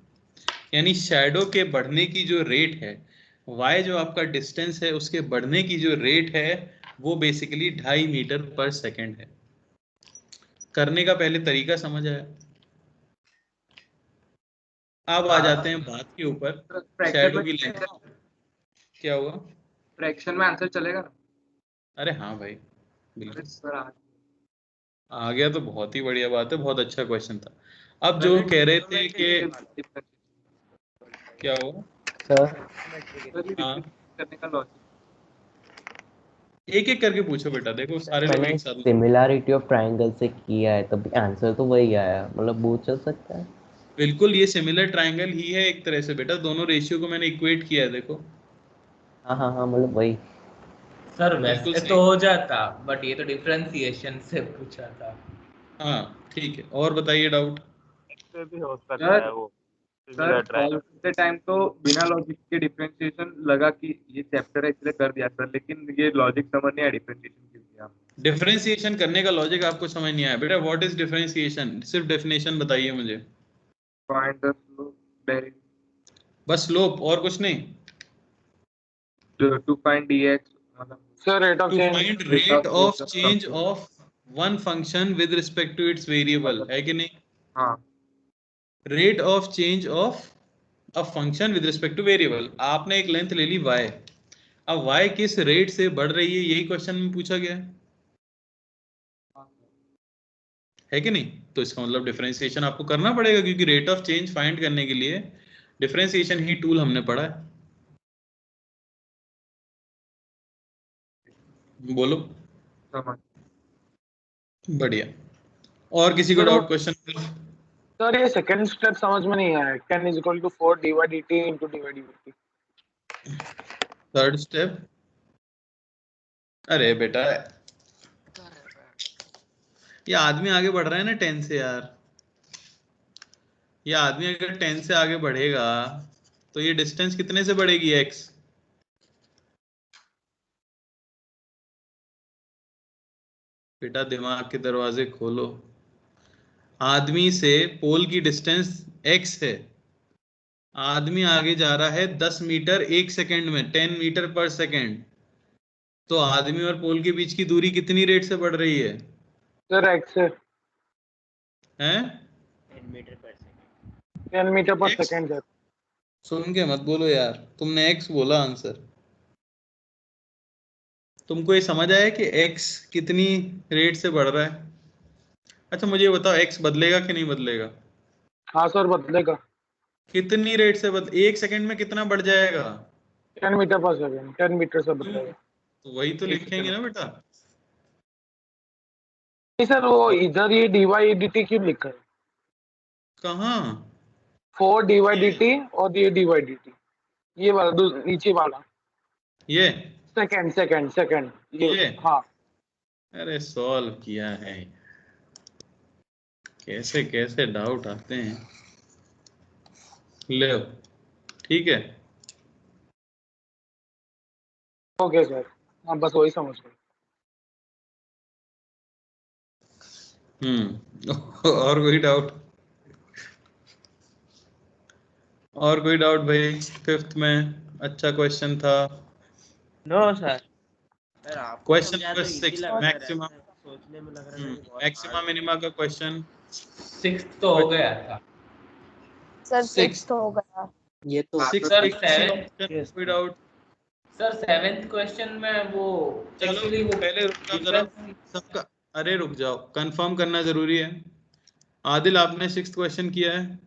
S1: यानी शैडो के बढ़ने की जो रेट है, y जो आपका डिस्टेंस है उसके बढ़ने की जो रेट है वो बेसिकली 2.5 मीटर पर सेकेंड है। करने का पहले तरीका समझ आया? अब आ जाते हैं बात के ऊपर,
S4: फ्रैक्शन
S1: शैडो
S4: में
S1: की लेंथ। क्या हुआ?
S4: फ्रैक्शन में आंसर चलेगा ना?
S1: अरे हाँ भाई
S4: अरे
S1: बिल्कुल
S4: सर
S1: आ गया तो बहुत ही बढ़िया बात है, बहुत अच्छा क्वेश्चन था। अब जो कह रहे थे कि क्या हुआ?
S5: सर
S1: हाँ
S4: करने का लॉजिक
S1: एक एक करके पूछो बेटा, देखो सारे लोग
S5: मैंने
S1: एक साथ।
S5: सिमिलैरिटी ऑफ ट्राइंगल से किया है तब आंसर तो वही आया, मतलब वो चल सकता है।
S1: बिल्कुल ये सिमिलर ट्राइंगल ही है एक तरह से बेटा, दोनों रेशियो को मैंने इक्वेट किया है देखो।
S5: हाँ हाँ हाँ, मतलब वही।
S8: सर
S1: बिल्कुल
S8: वैसे
S1: सही।
S8: तो हो जाता, बट ये तो डिफरेंशिएशन से पूछा था।
S1: हाँ ठीक है, और बताइए डाउट।
S7: से भी हो सकता
S4: सर
S7: है वो
S4: सर
S7: सिमिलर
S4: सॉल्व
S7: ट्रायंगल।
S4: करते टाइम तो बिना लॉजिक के डिफरेंशिएशन लगा कि ये चैप्टर है इसलिए कर दिया सर, लेकिन ये लॉजिक समझ नहीं आया डिफरेंशिएशन क्यों किया।
S1: डिफरेंशिएशन करने का लॉजिक आपको समझ नहीं आया बेटा? व्हाट इज डिफरेंशिएशन, सिर्फ डेफिनेशन बताइए मुझे।
S4: फाइंड द स्लोप
S1: बस स्लोप और कुछ नहीं?
S4: टू फाइंड dx मतलब
S7: sir rate of
S1: to
S7: change.
S1: Find rate of change of one function with respect to its variable, है कि नहीं?
S4: हाँ
S1: rate of change of a function with respect to variable. आपने एक लेंथ ले ली y, अब y किस रेट से बढ़ रही है यही क्वेश्चन में पूछा गया है कि नहीं? तो इसका मतलब डिफरेंशिएशन आपको करना पड़ेगा, क्योंकि रेट ऑफ चेंज फाइंड करने के लिए डिफरेंशिएशन ही टूल हमने पढ़ा है। बोलो।
S4: समझ।
S1: बढ़िया। और किसी को डाउट क्वेश्चन?
S7: सर ये सेकंड स्टेप समझ में नहीं आया, 10 is equal to 4 dy/dt into dy/dt।
S1: Third step, अरे बेटा ये आदमी आगे बढ़ रहा है ना 10 से यार, ये आदमी अगर 10 से आगे बढ़ेगा तो ये डिस्टेंस कितने से बढ़ेगी x? बेटा दिमाग के दरवाजे खोलो। आदमी से पोल की डिस्टेंस x है, आदमी आगे जा रहा है 10 मीटर 1 सेकंड में, 10 मीटर पर सेकंड। तो आदमी और पोल के बीच की दूरी कितनी रेट से बढ़ रही है?
S7: सर x से
S1: हैं?
S6: 10 मीटर पर सेकंड।
S7: 10 मीटर पर
S1: X?
S7: Second sir.
S1: सुन के मत बोलो यार, तुमने x बोला आंसर। तुमको ये समझ आया कि x कितनी रेट से बढ़ रहा है? अच्छा मुझे ये बताओ, x बदलेगा कि नहीं बदलेगा?
S7: हाँ सर बदलेगा।
S1: कितनी रेट से 1 सेकंड में कितना बढ़ जाएगा?
S7: 10 मीटर पर सेकंड, 10 मीटर से बदलेगा।
S1: तो वही तो लिखेंगे ना बेटा।
S7: नहीं सर वो इधर ये dy/dt क्यों लिखा है?
S1: कहाँ?
S11: 4 dy/dt और ये dy/dt, ये वाला नीचे वाला,
S1: ये
S11: सेकंड
S1: ये
S11: हाँ।
S1: अरे सॉल्व किया है, कैसे कैसे डाउट आते हैं। ले ठीक है,
S11: ओके सर, हाँ बस वही समझ गए।
S1: और कोई डाउट? और कोई डाउट भाई? फिफ्थ में अच्छा क्वेश्चन था।
S6: No sir. सर आपको
S1: क्वेश्चन
S6: समझाया
S1: नंबर
S6: तो इजी
S1: 6
S6: लग रहा है,
S1: मैक्सिमम
S6: सोचने में लग रहा है कि बहुत
S1: मैक्सिमा
S6: hard
S1: मिनिमा का क्वेश्चन।
S8: 6th तो हो गया था
S12: सर
S1: 6
S12: 6 हो गया।
S3: ये तो
S1: 6
S8: सर
S1: कोई डाउट?
S8: सर 7th क्वेश्चन में वो
S1: चलो
S8: एक्चुअली वो
S1: पहले रुक जाओ जरा सबका, अरे रुक जाओ, कंफर्म करना जरूरी है। आदिल आपने 6th क्वेश्चन किया है?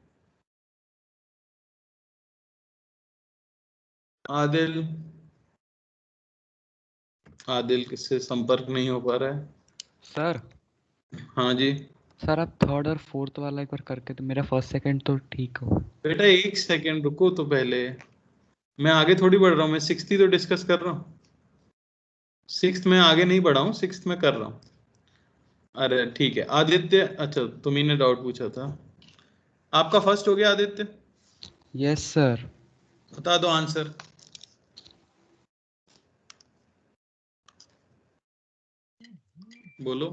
S1: आदिल, आदिल किससे संपर्क नहीं हो पा रहा है?
S9: सर
S1: हाँ जी
S9: सर आप थर्ड और फोर्थ वाला एक बार करके, तो मेरा फर्स्ट सेकंड तो ठीक हो।
S1: बेटा एक सेकंड रुको तो, पहले मैं आगे थोड़ी बढ़ रहा हूँ, मैं 6th ही तो डिस्कस कर रहा हूँ। 6th में आगे नहीं बढ़ा हूँ, 6th में कर रहा हूँ। अरे ठीक है आदित्य, अच्छा तुम्ही ने डाउट पूछा था, आपका फर्स्ट हो गया आदित्य?
S9: Yes sir.
S1: बता दो आंसर। बोलो।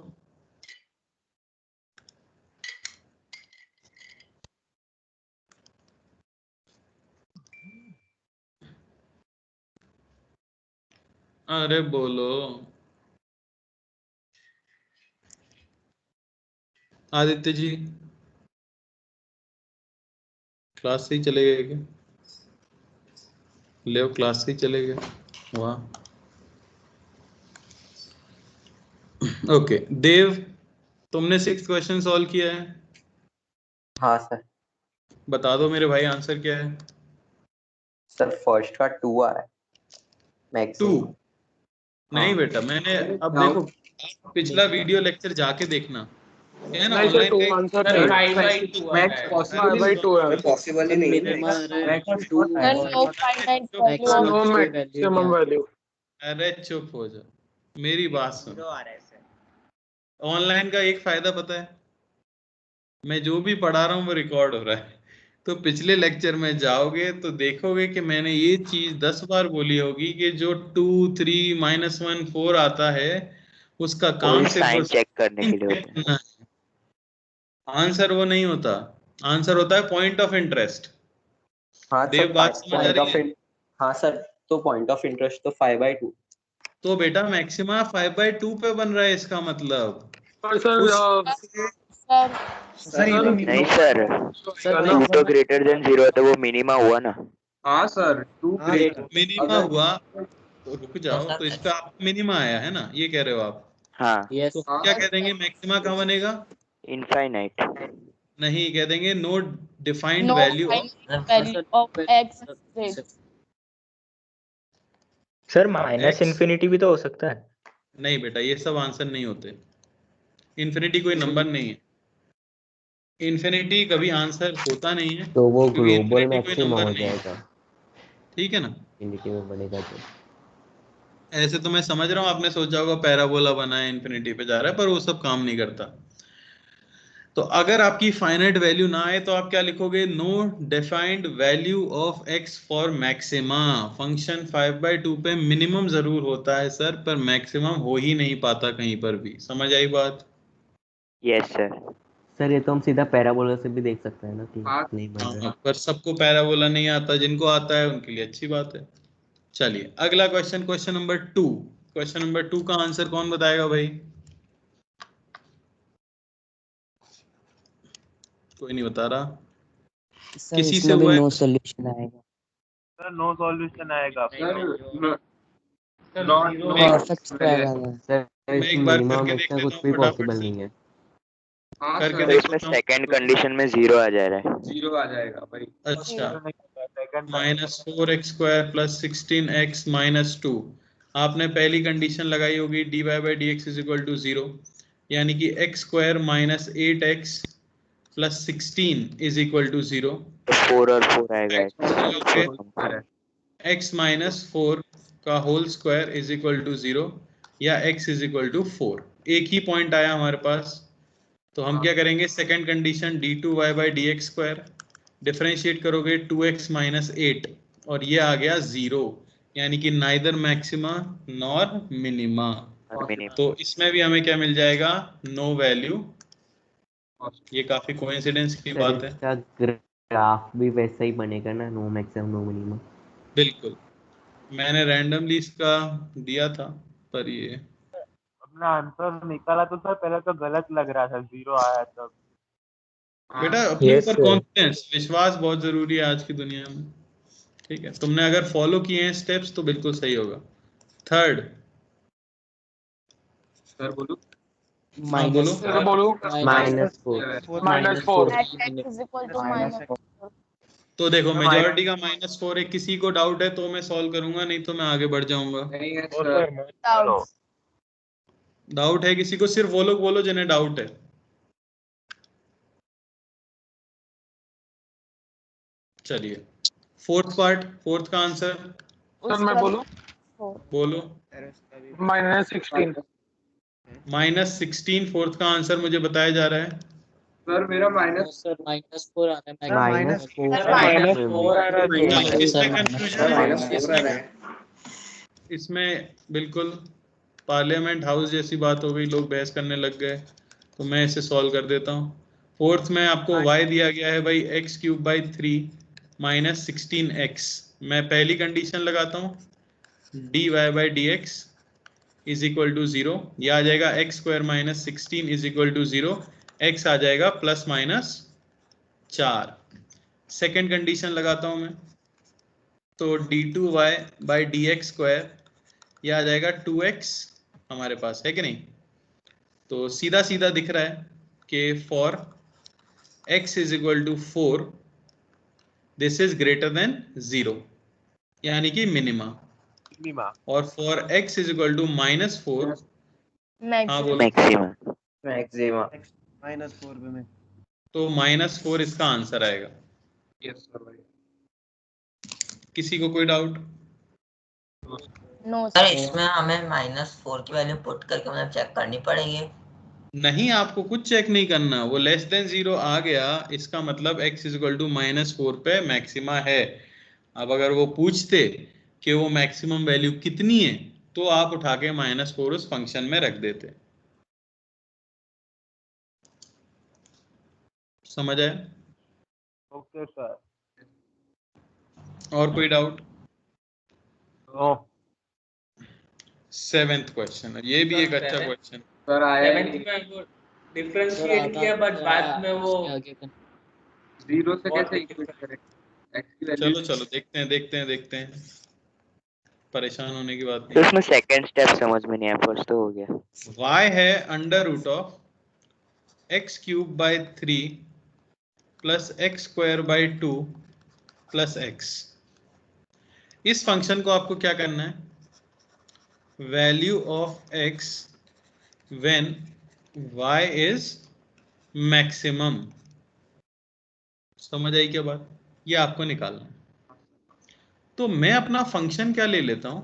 S1: अरे बोलो आदित्य जी, क्लास से ही चले गए क्या? ले क्लास से ही चले गए, वाह। ओके देव, तुमने 6th क्वेश्चन सॉल्व किया है?
S10: हाँ सर।
S1: बता दो मेरे भाई आंसर क्या है?
S10: सर फर्स्ट का 2 आ रहा है
S1: 2
S10: मैक्सिमम।
S1: नहीं बेटा, मैंने अब देखो पिछला वीडियो लेक्चर जाके देखना है ना,
S11: नहीं सर,
S1: ऑनलाइन
S11: 2
S1: का
S11: आंसर
S8: सर
S11: है।
S8: 5/2 आ रहा है।
S11: 5/2 है।
S3: पॉसिबल ही नहीं है।
S12: Sir no finite value of
S11: no maximum value.
S1: अरे चुप हो जा, मेरी बात सुन।
S6: Zero आ रहा है सर।
S1: ऑनलाइन का एक फायदा पता है, मैं जो भी पढ़ा रहा हूँ वो रिकॉर्ड हो रहा है, तो पिछले लेक्चर में जाओगे तो देखोगे कि मैंने ये चीज 10 बार बोली होगी कि जो 2 3 -1 4 आता है उसका काम
S10: कोई
S1: सिर्फ
S10: साइन
S1: और
S10: चेक करने के लिए
S1: सिर्फ
S10: होता है।
S1: आंसर वो नहीं होता, आंसर होता है पॉइंट ऑफ इंटरेस्ट।
S10: हाँ
S1: देव
S10: सर,
S1: बात समझ आ
S10: पॉइंट
S1: रही
S10: ऑफ
S1: है?
S10: हाँ सर, तो पॉइंट ऑफ इंटरेस्ट तो 5/2।
S1: तो बेटा मैक्सिमा 5/2 पे बन रहा है, इसका मतलब
S10: नहीं सर, 2 तो ग्रेटर देन 0 है तो वो मिनिमा हुआ ना।
S4: हाँ सर, 2
S1: मिनिमा हुआ तो रुक जाओ, तो इस पे आप मिनिमा आया है ना, ये कह रहे हो आप?
S10: हाँ।
S1: तो क्या कह देंगे, मैक्सिमा कहाँ बनेगा?
S10: इनफाइनाइट।
S1: नहीं, कह देंगे no defined
S12: no
S1: value
S12: value of x great.
S13: Sir minus infinity भी तो हो सकता है।
S1: नहीं बेटा, ये सब आंसर नहीं होते, इन्फिनिटी कोई नंबर नहीं है, इन्फिनिटी कभी आंसर होता नहीं है,
S5: तो वो
S1: क्योंकि
S5: ग्लोबल
S1: इन्फिनिटी कोई
S5: मैक्सिमा
S1: नंबर
S5: हो
S1: नहीं है,
S5: जाएगा,
S1: ठीक है ना?
S5: इन्फिनिटी में बनेगा तो।
S1: ऐसे तो मैं समझ रहा हूँ आपने सोचा होगा पैराबोला बना है इन्फिनिटी पे जा रहा है, पर वो सब काम नहीं करता। तो अगर आपकी फाइनाइट वैल्यू ना आए तो आप क्या लिखोगे? No defined value of x for maxima. Function 5/2 पे मिनिमम जरूर होता है सर, पर मैक्सिमम हो ही नहीं पाता कहीं पर भी। समझ आई बात?
S10: Yes sir.
S5: सर ये तो हम सीधा पैराबोला से भी देख सकते हैं ना कि नहीं बन रहा है।
S1: पर सबको पैराबोला नहीं आता, जिनको आता है उनके लिए अच्छी बात है। चलिए अगला question, question number 2। Question number 2 का आंसर कौन बताएगा भाई? कोई नहीं बता रहा।
S3: सर
S1: किसी से
S3: इसमें भी
S1: हुआ है?
S3: नो सॉल्यूशन आएगा।
S7: सर नो सॉल्यूशन आएगा।
S3: परफेक्ट स्क्वायर आ रहा है।
S5: सर
S1: मैं एक
S5: इसमें
S1: बार
S5: मिनिमम
S1: करके देख
S5: मैक्सिमा
S1: लेता
S5: कुछ
S1: हूँ
S5: भी
S1: फटाफट
S5: पॉसिबल
S1: से,
S5: नहीं है।
S1: करके
S10: तो
S1: देख
S10: इसमें
S1: लेता हूँ।
S10: सेकंड कंडीशन में 0 आ जा रहा है।
S4: 0 आ जाएगा भाई।
S1: अच्छा, -4x² + 16x - 2। आपने पहली कंडीशन लगाई होगी dy/dx = 0, यानी कि x² - 8x plus 16 is equal to 0।
S10: 4 और 4 आएगा।
S1: x माइनस 4 का whole square is equal to 0 या x इज इक्वल टू 4। एक ही पॉइंट आया हमारे पास, तो हम क्या करेंगे, second condition d2y by d x square, differentiate करोगे 2x माइनस 8 और ये आ गया 0, यानी कि नाइदर मैक्सिमा नॉर मिनिमा। तो इसमें भी हमें क्या मिल जाएगा, नो वैल्यू। ये काफी कोइंसिडेंस की बात है।
S5: इसका ग्राफ भी वैसा ही बनेगा ना, नो मैक्सिमम नो मिनिमम।
S1: बिल्कुल, मैंने रैंडमली इसका दिया था, पर ये
S7: अपना आंसर निकाला तो सर पहले तो गलत लग रहा था, 0 आया तब।
S1: बेटा अपने ऊपर कॉन्फिडेंस, विश्वास बहुत जरूरी है आज की दुनिया में। ठीक है, तुमने अगर फॉलो किए हैं स्टेप्स तो बिल्कुल सही होगा। थर्ड
S4: सर बोलो।
S11: माइनस 4
S1: तो देखो मेजॉरिटी का -4 है, किसी को डाउट है तो मैं सॉल्व करूंगा, नहीं तो मैं आगे बढ़ जाऊंगा। डाउट है किसी को, सिर्फ वो लोग बोलो जिन्हें डाउट है। चलिए फोर्थ पार्ट, फोर्थ का आंसर
S11: सर मैं बोलूं?
S1: बोलो।
S11: -16
S1: -16 फोर्थ का आंसर मुझे बताया जा रहा है।
S4: सर मेरा
S3: सर -4 आ रहा है।
S1: इसमें बिल्कुल पार्लियामेंट हाउस जैसी बात हो गई, लोग बहस करने लग गए, तो मैं इसे सॉल्व कर देता हूँ। फोर्थ में आपको y दिया गया है भाई x³ बाई 3 माइनस 16x। मैं पहली कंडीशन लगाता हूँ, dy by d x is equal to 0, यह आ जाएगा x² minus 16 is equal to 0, x आ जाएगा प्लस माइनस 4। सेकेंड कंडीशन लगाता हूँ मैं, तो d2y by d x square यह आ जाएगा 2x हमारे पास, है कि नहीं। तो सीधा सीधा दिख रहा है कि for x is equal to 4 this is greater than 0, यानी कि मिनिमा। और for x is equal to -4 हाँ बोलो
S10: मैक्सिमा।
S6: -4 पे में,
S1: तो -4 इसका आंसर आएगा।
S4: यस सर भाई।
S1: किसी को कोई डाउट?
S2: नो सर, इसमें हमें -4 की वैल्यू पुट करके मतलब चेक करनी पड़ेगी।
S1: नहीं, आपको कुछ चेक नहीं करना, वो लेस देन 0 आ गया, इसका मतलब x इज इक्वल टू -4 पे मैक्सिमा है। अब अगर वो पूछते कि वो मैक्सिमम वैल्यू कितनी है, तो आप उठा के -4 उस फंक्शन में रख देते। समझ आया?
S7: Okay sir.
S1: और कोई डाउट?
S7: नो।
S1: 7th क्वेश्चन, ये भी एक अच्छा क्वेश्चन।
S4: सर आया
S8: 7th में वो डिफरेंशिएट किया, बट बाद में वो
S4: 0 से कैसे इक्वेट करें x की वैल्यू।
S1: चलो देखते हैं, परेशान होने की बात
S10: तो
S1: नहीं।
S10: उसमें सेकंड स्टेप समझ में नहीं आया, फर्स्ट तो हो गया।
S1: y है under root of x³ by 3 plus x² by 2 plus x। इस फंक्शन को आपको क्या करना है, value of x when y is maximum. समझ आई क्या बात? ये आपको निकालना है। तो मैं अपना फंक्शन क्या ले लेता हूं,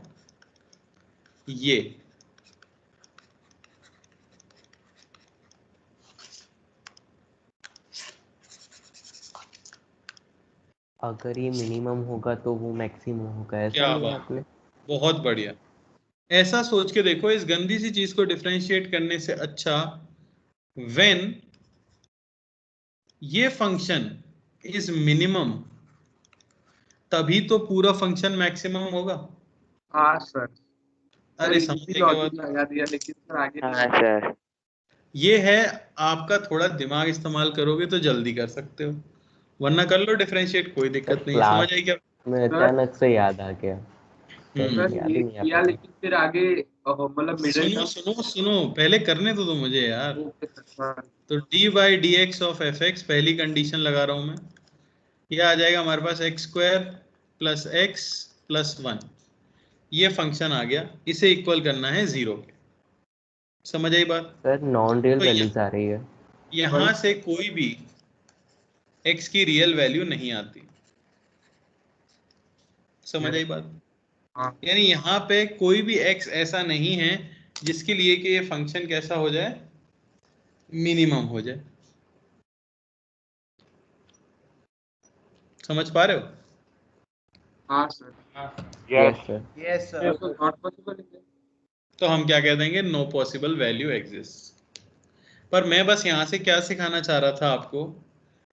S1: ये
S5: अगर ये मिनिमम होगा तो वो मैक्सिमम होगा, ऐसा
S1: क्या
S5: लिया
S1: बात,
S5: आपने?
S1: बहुत बढ़िया। ऐसा सोच के देखो, इस गंदी सी चीज को डिफरेंशिएट करने से अच्छा व्हेन ये फंक्शन इज मिनिमम, तभी तो पूरा फंक्शन मैक्सिमम होगा।
S4: हाँ सर।
S1: अरे समझे क्या बात?
S4: लगा दिया, लेकिन सर आगे
S10: हाँ सर।
S1: ये है, आपका थोड़ा दिमाग इस्तेमाल करोगे तो जल्दी कर सकते हो, वरना कर लो डिफरेंशिएट, कोई दिक्कत नहीं है। समझ आई क्या?
S5: मैं अचानक से याद आ गया।
S4: सर
S5: याद
S4: ये
S5: ही नहीं आ
S4: किया,
S5: पाता।
S4: लेकिन फिर आगे मतलब मिडिल
S1: सुनो पहले करने तो दो मुझे यार। तो dy by d x of f x, पहली कंडीशन लगा रहा हूं मैं, यह आ जाएगा हमारे पास x² प्लस x प्लस 1। ये फंक्शन आ गया, इसे इक्वल करना है 0 के। समझ आई बात?
S5: सर नॉन रियल
S1: तो
S5: वैल्यूज आ रही है।
S1: यहाँ से कोई भी x की रियल वैल्यू नहीं आती। समझ आई बात? यानी यहाँ पे कोई भी x ऐसा नहीं है जिसके लिए कि ये फंक्शन कैसा हो जाए, मिनिमम हो जाए। समझ पा रहे हो?
S4: हाँ sir.
S5: Yes sir.
S8: Yes sir.
S4: Not possible.
S1: तो हम क्या कह देंगे, नो पॉसिबल वैल्यू एग्जिस्ट। पर मैं बस यहाँ से क्या सिखाना चाह रहा था आपको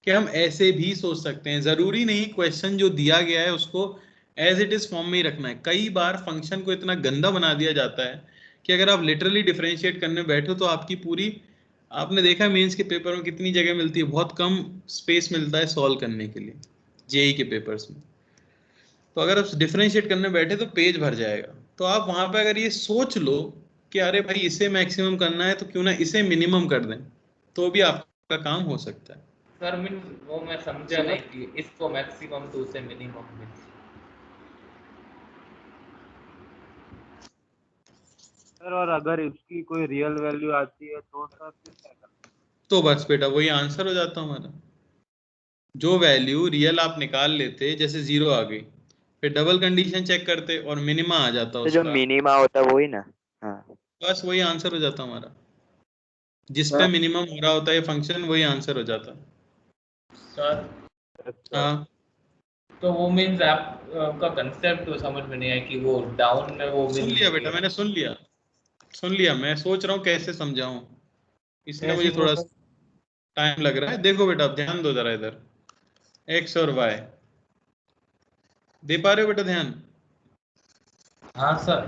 S1: कि हम ऐसे भी सोच सकते हैं, जरूरी नहीं क्वेश्चन जो दिया गया है उसको एज इट इज फॉर्म में ही रखना है। कई बार फंक्शन को इतना गंदा बना दिया जाता है कि अगर आप लिटरली डिफरेंशिएट करने बैठो तो आपकी पूरी, आपने देखा मेंस के पेपर में कितनी जगह मिलती है, बहुत कम स्पेस मिलता है सॉल्व करने के लिए जेई के पेपर्स में। तो अगर आप डिफरेंशिएट करने बैठे तो पेज भर जाएगा। तो आप वहां पे अगर ये सोच लो कि अरे भाई इसे मैक्सिमम करना है तो क्यों ना इसे मिनिमम कर दें, तो भी आपका काम हो सकता है।
S8: सर मीन वो मैं समझा नहीं कि इसको मैक्सिमम तो उसे मिनिमम में।
S7: सर और अगर इसकी कोई रियल वैल्यू आती है तो सर फिर क्या करना?
S1: तो बस बेटा वही आंसर हो जाता हमारा। जो वैल्यू रियल आप निकाल लेते, जैसे 0 आ गई, फिर डबल कंडीशन चेक करते और मिनिमा आ जाता
S10: तो जो
S1: उसका,
S10: मिनिमा होता है वही ना? हाँ
S1: बस वही आंसर हो जाता हमारा। जिस पे मिनिमम हो रहा होता है फंक्शन, वही आंसर हो जाता।
S8: सर
S1: हाँ
S8: तो वो मीन्स आपका कंसेप्ट तो समझ में नहीं आया कि वो डाउन में वो
S1: सुन लिया बेटा, मैंने सुन लिया। मैं सोच रहा हूँ कैसे समझाऊं, इसलिए मुझे थोड़ा टाइम लग रहा है। देखो बेटा अब ध्यान दो जरा इधर, x और y दे पा रहे हो बेटा ध्यान?
S8: हाँ सर।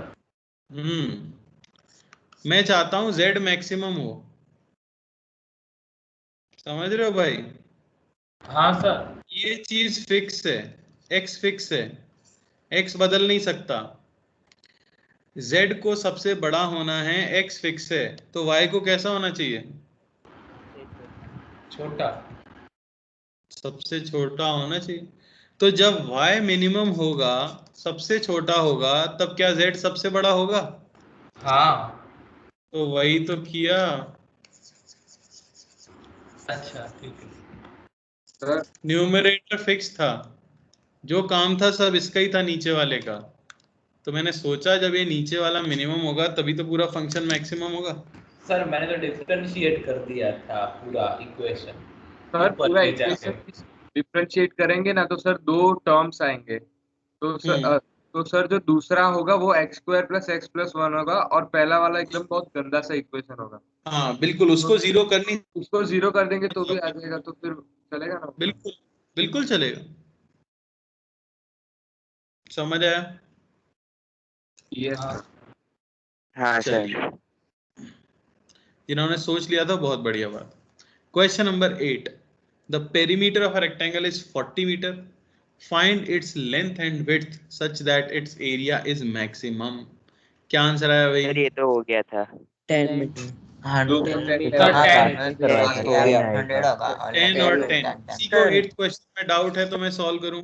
S1: मैं चाहता हूं z मैक्सिमम हो, समझ रहे हो भाई?
S8: हाँ सर।
S1: ये चीज फिक्स है, x फिक्स है, x बदल नहीं सकता। z को सबसे बड़ा होना है, x फिक्स है, तो y को कैसा होना चाहिए?
S8: छोटा,
S1: सबसे छोटा होना चाहिए। तो जब y मिनिमम होगा, सबसे छोटा होगा, तब क्या z सबसे बड़ा होगा?
S8: हाँ।
S1: तो वही तो किया।
S8: अच्छा ठीक
S4: है।
S1: न्यूमरेटर फिक्स था, जो काम था सब इसका ही था, नीचे वाले का। तो मैंने सोचा जब ये नीचे वाला मिनिमम होगा तभी तो पूरा फंक्शन मैक्सिमम होगा।
S8: सर मैंने तो डिफरेंशिएट कर दिया था पूरा इक्वेशन।
S4: सर पूरा इक्वेशन डिफरेंशिएट करेंगे ना तो सर दो टर्म्स आएंगे। तो सर जो दूसरा होगा वो x² + x + 1 होगा और पहला वाला एकदम बहुत गंदा सा इक्वेशन होगा।
S1: हाँ बिल्कुल, उसको जीरो करनी,
S4: उसको जीरो कर देंगे तो भी आ जाएगा, तो फिर चलेगा ना?
S1: बिल्कुल बिल्कुल चलेगा। समझ आया?
S4: यस।
S10: हाँ सर।
S1: जिन्होंने सोच लिया था बहुत बढ़िया बात। Question number 8, the perimeter of a rectangle is 40 metre, find its length and width such that its area is maximum. क्या आंसर आया भाई?
S10: सर ये तो हो गया था।
S3: 10 मीटर।
S1: 10 और 10। किसी को 8th क्वेश्चन में डाउट है तो मैं सॉल्व करूं?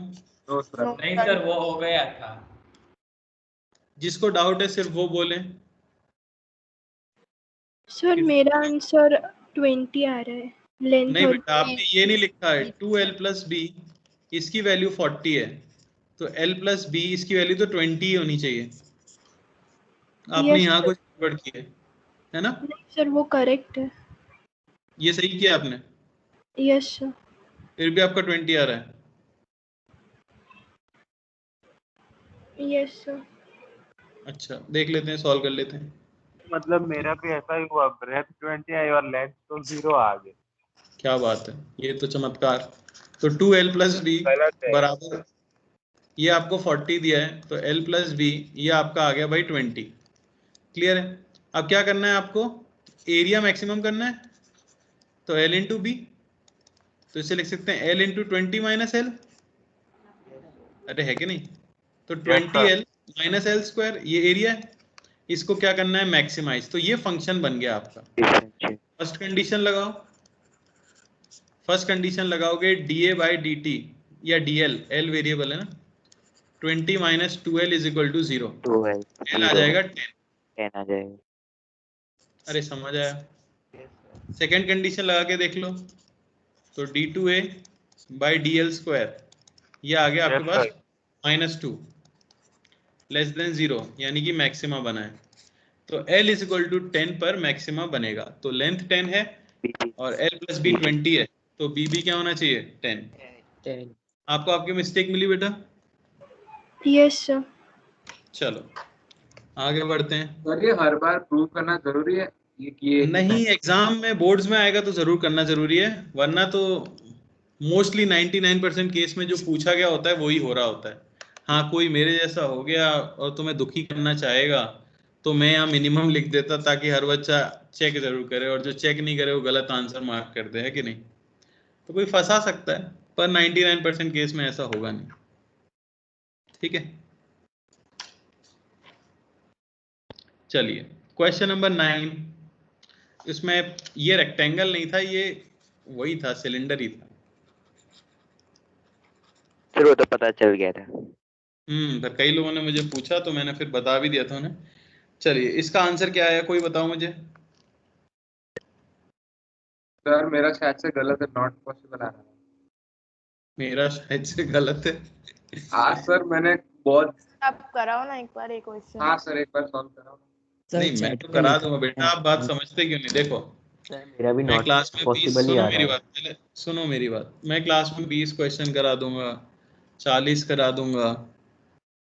S8: नहीं सर वो हो गया था।
S1: जिसको डाउट है सिर्फ वो बोले।
S14: सर मेरा आंसर 20 आ रहा है, लेंथ।
S1: नहीं बेटा, आपने ये नहीं लिखा है 2l + b, इसकी वैल्यू 40 है, तो l + b इसकी वैल्यू तो 20 ही होनी चाहिए। आपने यहाँ कुछ गड़बड़ की है ना?
S14: नहीं सर वो करेक्ट है।
S1: ये सही किया आपने?
S14: Yes sir.
S1: फिर भी आपका 20 आ रहा है।
S14: Yes sir.
S1: अच्छा देख लेते हैं, सॉल्व कर लेते हैं।
S7: मतलब मेरा भी ऐसा ही हुआ, ब्रेथ 20 आई और लेंथ तो 0 आ गए।
S1: क्या बात है, ये तो चमत्कार। तो 2l + b बराबर, ये आपको 40 दिया है, तो l + b ये आपका आ गया भाई 20। क्लियर है? अब क्या करना है आपको? एरिया मैक्सिमम करना है, तो l × b, तो इसे लिख सकते हैं l × 20 - l। अरे है कि नहीं? तो 20l - l², ये एरिया है, इसको क्या करना है? मैक्सिमाइज। तो ये फंक्शन बन गया आपका। फर्स्ट कंडीशन लगाओ, फर्स्ट कंडीशन लगाओगे da/dt या dl, l वेरिएबल है ना, 20 - 2l = 0, l आ जाएगा 10
S10: आ जाएगा।
S1: अरे समझ आया? सेकेंड कंडीशन लगा के देख लो, तो d2a बाई DL स्क्वायर, ये आ गया आपके
S7: Yes,
S1: पास
S7: sir.
S1: -2 लेस देन 0, यानी कि मैक्सिमा बना है। तो L इज इक्वल टू 10 पर मैक्सिमा बनेगा। तो लेंथ 10 है और L प्लस B 20 है, तो BB क्या होना चाहिए 10। आपको आपकी मिस्टेक मिली बेटा?
S14: Yes sir.
S1: चलो आगे बढ़ते हैं।
S4: सर ये हर बार प्रूव करना जरूरी है ये
S1: नहीं, एग्जाम में बोर्ड्स में आएगा तो जरूर करना जरूरी है, वरना तो मोस्टली 99% केस में जो पूछा गया होता है वही हो रहा होता है। हाँ, कोई मेरे जैसा हो गया और तुम्हें दुखी करना चाहेगा तो मैं यहाँ मिनिमम लिख देता ताकि हर बच्चा चेक जरूर करे, और जो चेक नहीं करे वो गलत आंसर मार्क कर दे, है कि नहीं? तो कोई फंसा सकता है, पर 99% केस में ऐसा होगा नहीं। ठीक है, चलिए क्वेश्चन नंबर 9। इसमें ये रेक्टेंगल नहीं था, ये वही था, सिलेंडर ही था।
S10: फिर वो तो पता चल गया था।
S1: पर कई लोगों ने मुझे पूछा तो मैंने फिर बता भी दिया था उन्हें। चलिए इसका आंसर क्या है, कोई बताओ मुझे।
S4: सर मेरा शायद से गलत है, नॉट पॉसिबल आ रहा है।
S1: मेरा शायद से गलत है।
S4: हाँ सर, मैंने बहुत।
S12: आप कराओ ना एक बार एक क्वेश्चन।
S4: हाँ सर, एक बार सॉल्व कराओ।
S1: नहीं, मैं तो करा दूंगा बेटा, आप बात समझते क्यों नहीं? देखो
S5: मेरा भी
S1: मैं क्लास में 20,
S5: पॉसिबल ही आ
S1: सुनो
S5: रहा
S1: मेरी
S5: है।
S1: बात, पहले सुनो मेरी बात। मैं क्लास में 20 क्वेश्चन करा दूंगा, 40 करा दूंगा,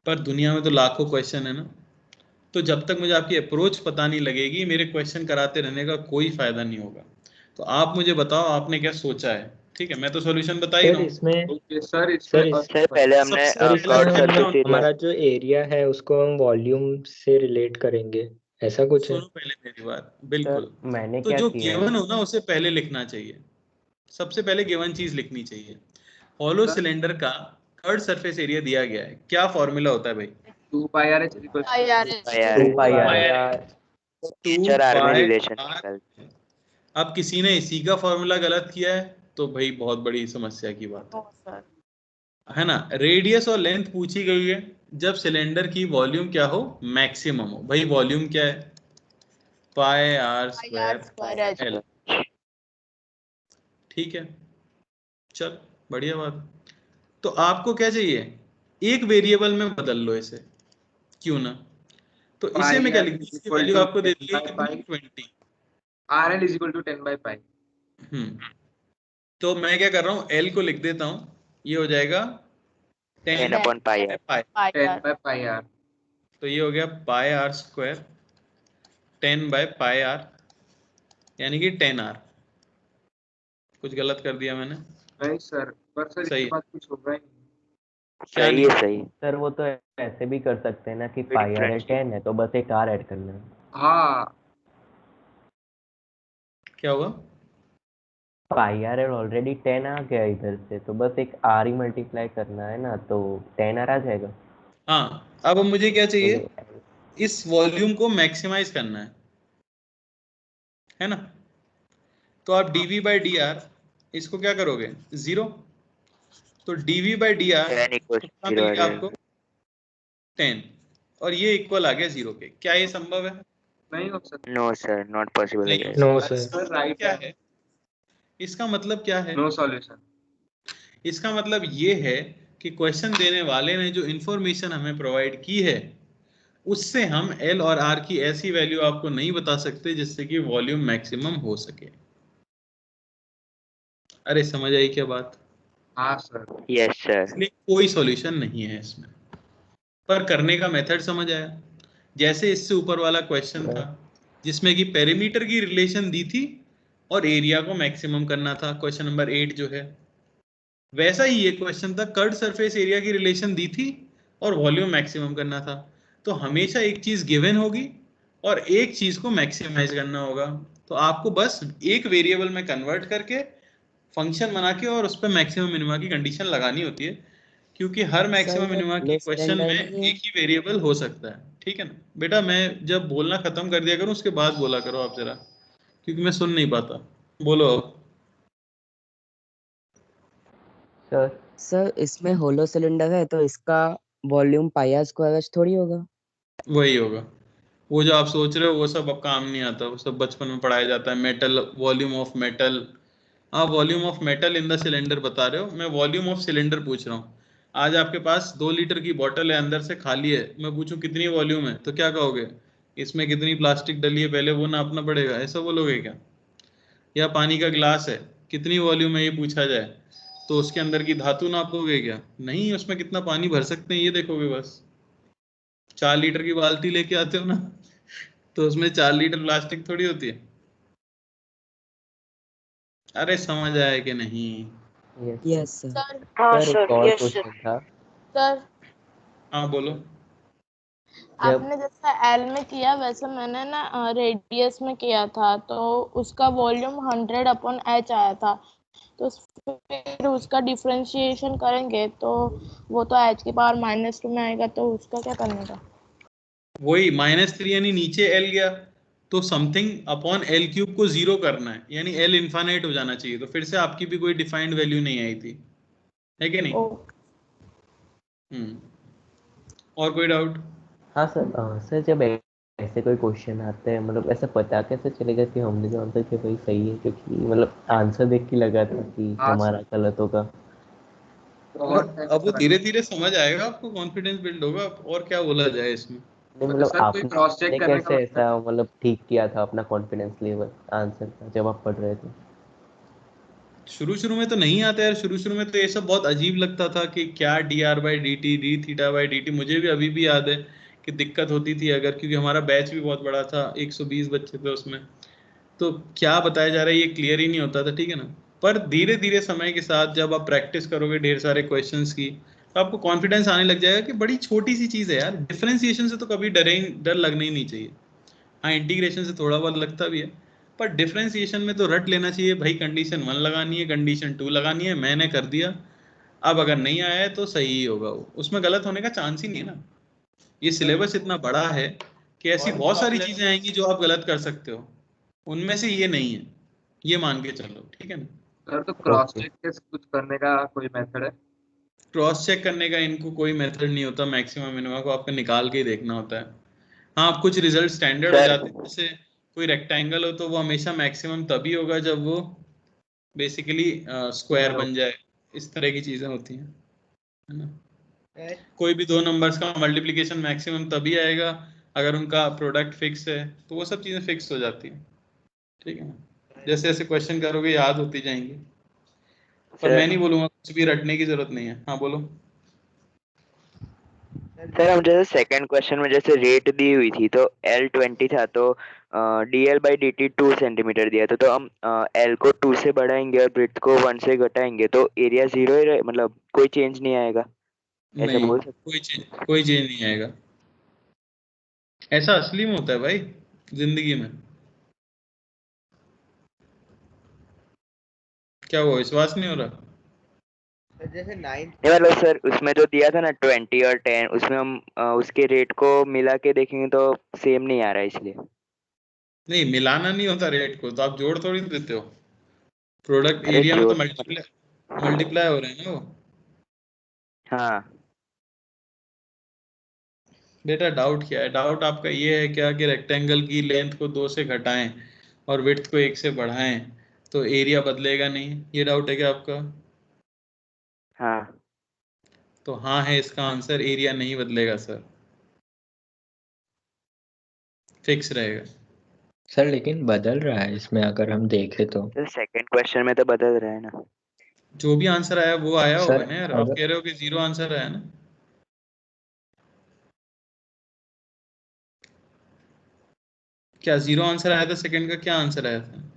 S1: पर दुनिया में तो लाखों क्वेश्चन है ना। तो जब तक मुझे आपकी अप्रोच पता नहीं लगेगी, मेरे क्वेश्चन कराते रहने का कोई फायदा नहीं होगा। तो आप मुझे बताओ आपने क्या सोचा है। ठीक है, मैं तो सॉल्यूशन बता ही
S13: सर
S1: रहा हूँ।
S13: इसमें
S4: सर
S10: सर पहले हमने
S1: सबसे
S10: कर्व
S1: पहले
S10: सरफेस एरिया।
S13: हमारा जो एरिया है उसको हम वॉल्यूम से रिलेट करेंगे, ऐसा कुछ है?
S1: सुनो पहले मेरी बात, बिल्कुल।
S5: मैंने
S1: तो
S5: क्या
S1: जो
S5: किया है,
S1: गिवन हो ना उसे पहले लिखना चाहिए, सबसे पहले गिवन चीज लिखनी चाहिए। हॉलो सिलेंडर का थर्ड सरफेस एरिया दिया गया है, क्या फॉर्मूला होता है भाई?
S4: 2πr/h =
S10: 2 आर में रिलेशन निकलते।
S1: अब किसी ने इसी का फॉर्मूला गलत किया है तो भाई बहुत बड़ी समस्या की बात है ना। रेडियस और लेंथ पूछी गई है जब सिलेंडर की वॉल्यूम क्या हो, मैक्सिमम हो। भाई वॉल्यूम क्या है? πr²L। ठीक है, चल बढ़िया बात। तो आपको क्या चाहिए, एक वेरिएबल में बदल लो इसे, क्यों ना। तो इसे मैं क्या लिख दूं, इसकी वैल्यू आपको दे दी है 20।
S4: RL = 10/π।
S1: तो मैं क्या कर रहा हूँ, L को लिख देता हूँ, ये हो जाएगा
S10: 10/πr।
S4: 10/πr।
S1: तो ये हो गया πr², 10/πr, यानी कि 10r। कुछ गलत कर दिया मैंने?
S4: नहीं सर, पर सर इसके बाद कुछ होगा ही नहीं।
S10: सही है, सही।
S5: सर वो तो ऐसे भी कर सकते हैं ना कि πr 10 है तो बस एक r ऐड करना है।
S4: हाँ,
S1: क्या हुआ?
S5: πr ऑलरेडी 10 आ गया इधर से, तो बस एक r ही मल्टीप्लाई करना है ना, तो 10r आ जाएगा।
S1: हाँ, अब मुझे क्या चाहिए, इस वॉल्यूम को मैक्सिमाइज करना है ना। तो आप dv/dr इसको क्या करोगे, 0। तो dv/dr कितना मिल गया आपको, 10, और ये इक्वल आ गया 0 के। क्या ये संभव है?
S4: नहीं हो सकता।
S10: No sir, not possible.
S13: No sir.
S4: Right
S1: क्या है इसका मतलब, क्या है?
S4: No solution.
S1: इसका मतलब ये है कि क्वेश्चन देने वाले ने जो इंफॉर्मेशन हमें प्रोवाइड की है उससे हम L और R की ऐसी वैल्यू आपको नहीं बता सकते जिससे कि वॉल्यूम मैक्सिमम हो सके। अरे समझ आई क्या बात?
S4: हाँ सर।
S10: Yes sir.
S1: इसलिए कोई सॉल्यूशन नहीं है इसमें, पर करने का मेथड समझ आया। जैसे इससे ऊपर वाला क्वेश्चन था जिसमें कि पेरीमीटर की रिलेशन दी थी और एरिया को मैक्सिमम करना था, क्वेश्चन नंबर 8 जो है, वैसा ही ये क्वेश्चन था, कर्व सरफेस एरिया की रिलेशन दी थी और वॉल्यूम मैक्सिमम करना था। तो हमेशा एक चीज गिवन होगी और एक चीज को मैक्सिमाइज करना होगा। तो आपको बस एक वेरिएबल में कन्वर्ट करके फंक्शन बना के और उस पर मैक्सिमम मिनिमा की कंडीशन लगानी होती है, क्योंकि हर मैक्सिमम मिनिमा की क्वेश्चन में एक ही वेरिएबल हो सकता है। ठीक है ना बेटा, मैं जब बोलना खत्म कर दिया करूं उसके बाद बोला करो आप जरा, क्योंकि मैं सुन नहीं पाता। बोलो।
S15: सर इसमें होलो सिलेंडर है तो इसका वॉल्यूम πr² थोड़ी होगा।
S1: वही होगा, वो जो आप सोच रहे हो वो सब अब काम नहीं आता, वो सब बचपन में पढ़ाया जाता है। मेटल, वॉल्यूम ऑफ मेटल, आप volume of metal in the cylinder बता रहे हो, मैं वॉल्यूम ऑफ सिलेंडर पूछ रहा हूँ। आज आपके पास 2 लीटर की बोतल है, अंदर से खाली है, मैं पूछूं कितनी वॉल्यूम है, तो क्या कहोगे? इसमें कितनी प्लास्टिक डली है पहले वो नापना पड़ेगा, ऐसा बोलोगे क्या? या पानी का ग्लास है, कितनी वॉल्यूम है ये पूछा जाए तो उसके अंदर की धातु नापोगे क्या? नहीं, उसमें कितना पानी भर सकते हैं ये देखोगे बस। 4 लीटर की बाल्टी लेके आते हो ना, तो उसमें 4 लीटर प्लास्टिक थोड़ी होती है। अरे समझ आया कि नहीं?
S15: Yes sir.
S14: सर
S12: हाँ
S5: सर एक
S12: सर,
S5: और
S12: यस
S5: क्वेश्चन था।
S14: सर
S1: हाँ बोलो।
S5: जब
S14: आपने जैसा एल में किया वैसे मैंने ना रेडियस में किया था, तो उसका वॉल्यूम 100/h आया था। तो फिर उसका डिफरेंशिएशन करेंगे तो वो तो h⁻⁻2 में आएगा, तो उसका क्या करने का?
S1: वही -3 यानी नीचे एल गया, तो समथिंग अपॉन एल क्यूब को 0 करना है, यानी एल इनफाइनाइट हो जाना चाहिए। तो फिर से आपकी भी कोई डिफाइंड वैल्यू नहीं आई थी, है कि नहीं? और कोई डाउट?
S5: हाँ सर, सर जब ऐसे कोई क्वेश्चन आते हैं, मतलब ऐसा पता कैसे चलेगा कि हमने जो आंसर किया वही सही है? क्योंकि मतलब आंसर देख के लगा था कि हमारा गलत होगा।
S1: अब वो धीरे धीरे समझ आएगा, आपको कॉन्फिडेंस बिल्ड होगा, और क्या बोला जाए इसमें।
S5: नहीं मतलब आपने कैसे ऐसा मतलब ठीक किया था अपना कॉन्फिडेंस लेवल आंसर का जब आप पढ़ रहे थे?
S1: शुरू में तो नहीं आता यार, शुरू में तो ये सब बहुत अजीब लगता था कि क्या dr/dt dθ/dt। मुझे भी अभी भी याद है कि दिक्कत होती थी अगर, क्योंकि हमारा बैच भी बहुत बड़ा था, 120 बच्चे थे उसमें, तो क्या बताया जा रहा है ये क्लियर ही नहीं होता था, ठीक है ना। पर धीरे धीरे समय के साथ जब आप प्रैक्टिस करोगे ढेर सारे क्वेश्चंस की, तो आपको कॉन्फिडेंस आने लग जाएगा कि बड़ी छोटी सी चीज़ है यार। डिफरेंशिएशन से तो कभी डर लगना ही नहीं चाहिए। हाँ, इंटीग्रेशन से थोड़ा बहुत लगता भी है, पर डिफरेंशिएशन में तो रट लेना चाहिए भाई, कंडीशन 1 लगानी है, कंडीशन 2 लगानी है, मैंने कर दिया। अब अगर नहीं आया है तो सही ही होगा, वो उसमें गलत होने का चांस ही नहीं है ना। ये सिलेबस इतना बड़ा है कि ऐसी बहुत सारी चीजें आएंगी जो आप गलत कर सकते हो, उनमें से ये नहीं है, ये मान के चलो, ठीक है ना।
S4: सर तो क्रॉस चेक कुछ करने का कोई मेथड है?
S1: क्रॉस चेक करने का इनको कोई मेथड नहीं होता, मैक्सिमम मिनिमम को आपको निकाल के ही देखना होता है। हाँ, कुछ रिजल्ट स्टैंडर्ड हो जाते हैं, जैसे कोई रेक्टेंगल हो तो वो हमेशा मैक्सिमम तभी होगा जब वो बेसिकली स्क्वायर बन जाए, इस तरह की चीजें होती हैं, है ना। कोई भी 2 नंबर्स का मल्टीप्लिकेशन मैक्सिमम तभी आएगा अगर उनका प्रोडक्ट फिक्स है, तो वो सब चीजें फिक्स हो जाती हैं, ठीक है ना। जैसे जैसे क्वेश्चन करोगे याद होती जाएंगी, पर मैं नहीं बोलूंगा कुछ भी रटने की जरूरत नहीं है। हाँ बोलो।
S10: सर हम जैसे सेकंड क्वेश्चन में जैसे रेट दी हुई थी तो L20 था, तो dl/dt 2 सेंटीमीटर दिया था, तो हम L को 2 से बढ़ाएंगे और ब्रेड्थ को 1 से घटाएंगे तो एरिया 0 ही मतलब कोई चेंज नहीं आएगा, ऐसा
S1: नहीं,
S10: बोल सकते?
S1: कोई चेंज नहीं आएगा। ऐसा असली में होता है भाई, जिंदगी में। क्या हुआ, विश्वास नहीं हो रहा?
S6: जैसे 9th
S10: नहीं मतलब सर उसमें जो दिया था ना 20 और 10, उसमें हम उसके रेट को मिला के देखेंगे तो सेम नहीं आ रहा है, इसलिए।
S1: नहीं, मिलाना नहीं होता रेट को, तो आप जोड़ थोड़ी देते हो। प्रोडक्ट
S10: अरे
S1: एरिया में तो
S10: जोड़
S1: मल्टीप्लाई हो रहे हैं ना वो।
S10: हाँ
S1: बेटा डाउट क्या है? डाउट आपका ये है क्या कि रेक्टेंगल की लेंथ को 2 से घटाएं और विड्थ को 1 से बढ़ाएं तो एरिया बदलेगा नहीं, ये डाउट है क्या आपका?
S10: हाँ
S1: तो हाँ है इसका आंसर, एरिया नहीं बदलेगा सर, फिक्स रहेगा।
S13: सर लेकिन बदल रहा है इसमें अगर हम देखें तो।
S10: सेकंड क्वेश्चन में तो बदल रहा है ना।
S1: जो भी आंसर आया वो आया
S13: सर
S1: होगा ना यार, आप कह रहे हो कि 0 आंसर आया ना। क्या 0 आंसर आया था? सेकंड का क्या आंसर आया था?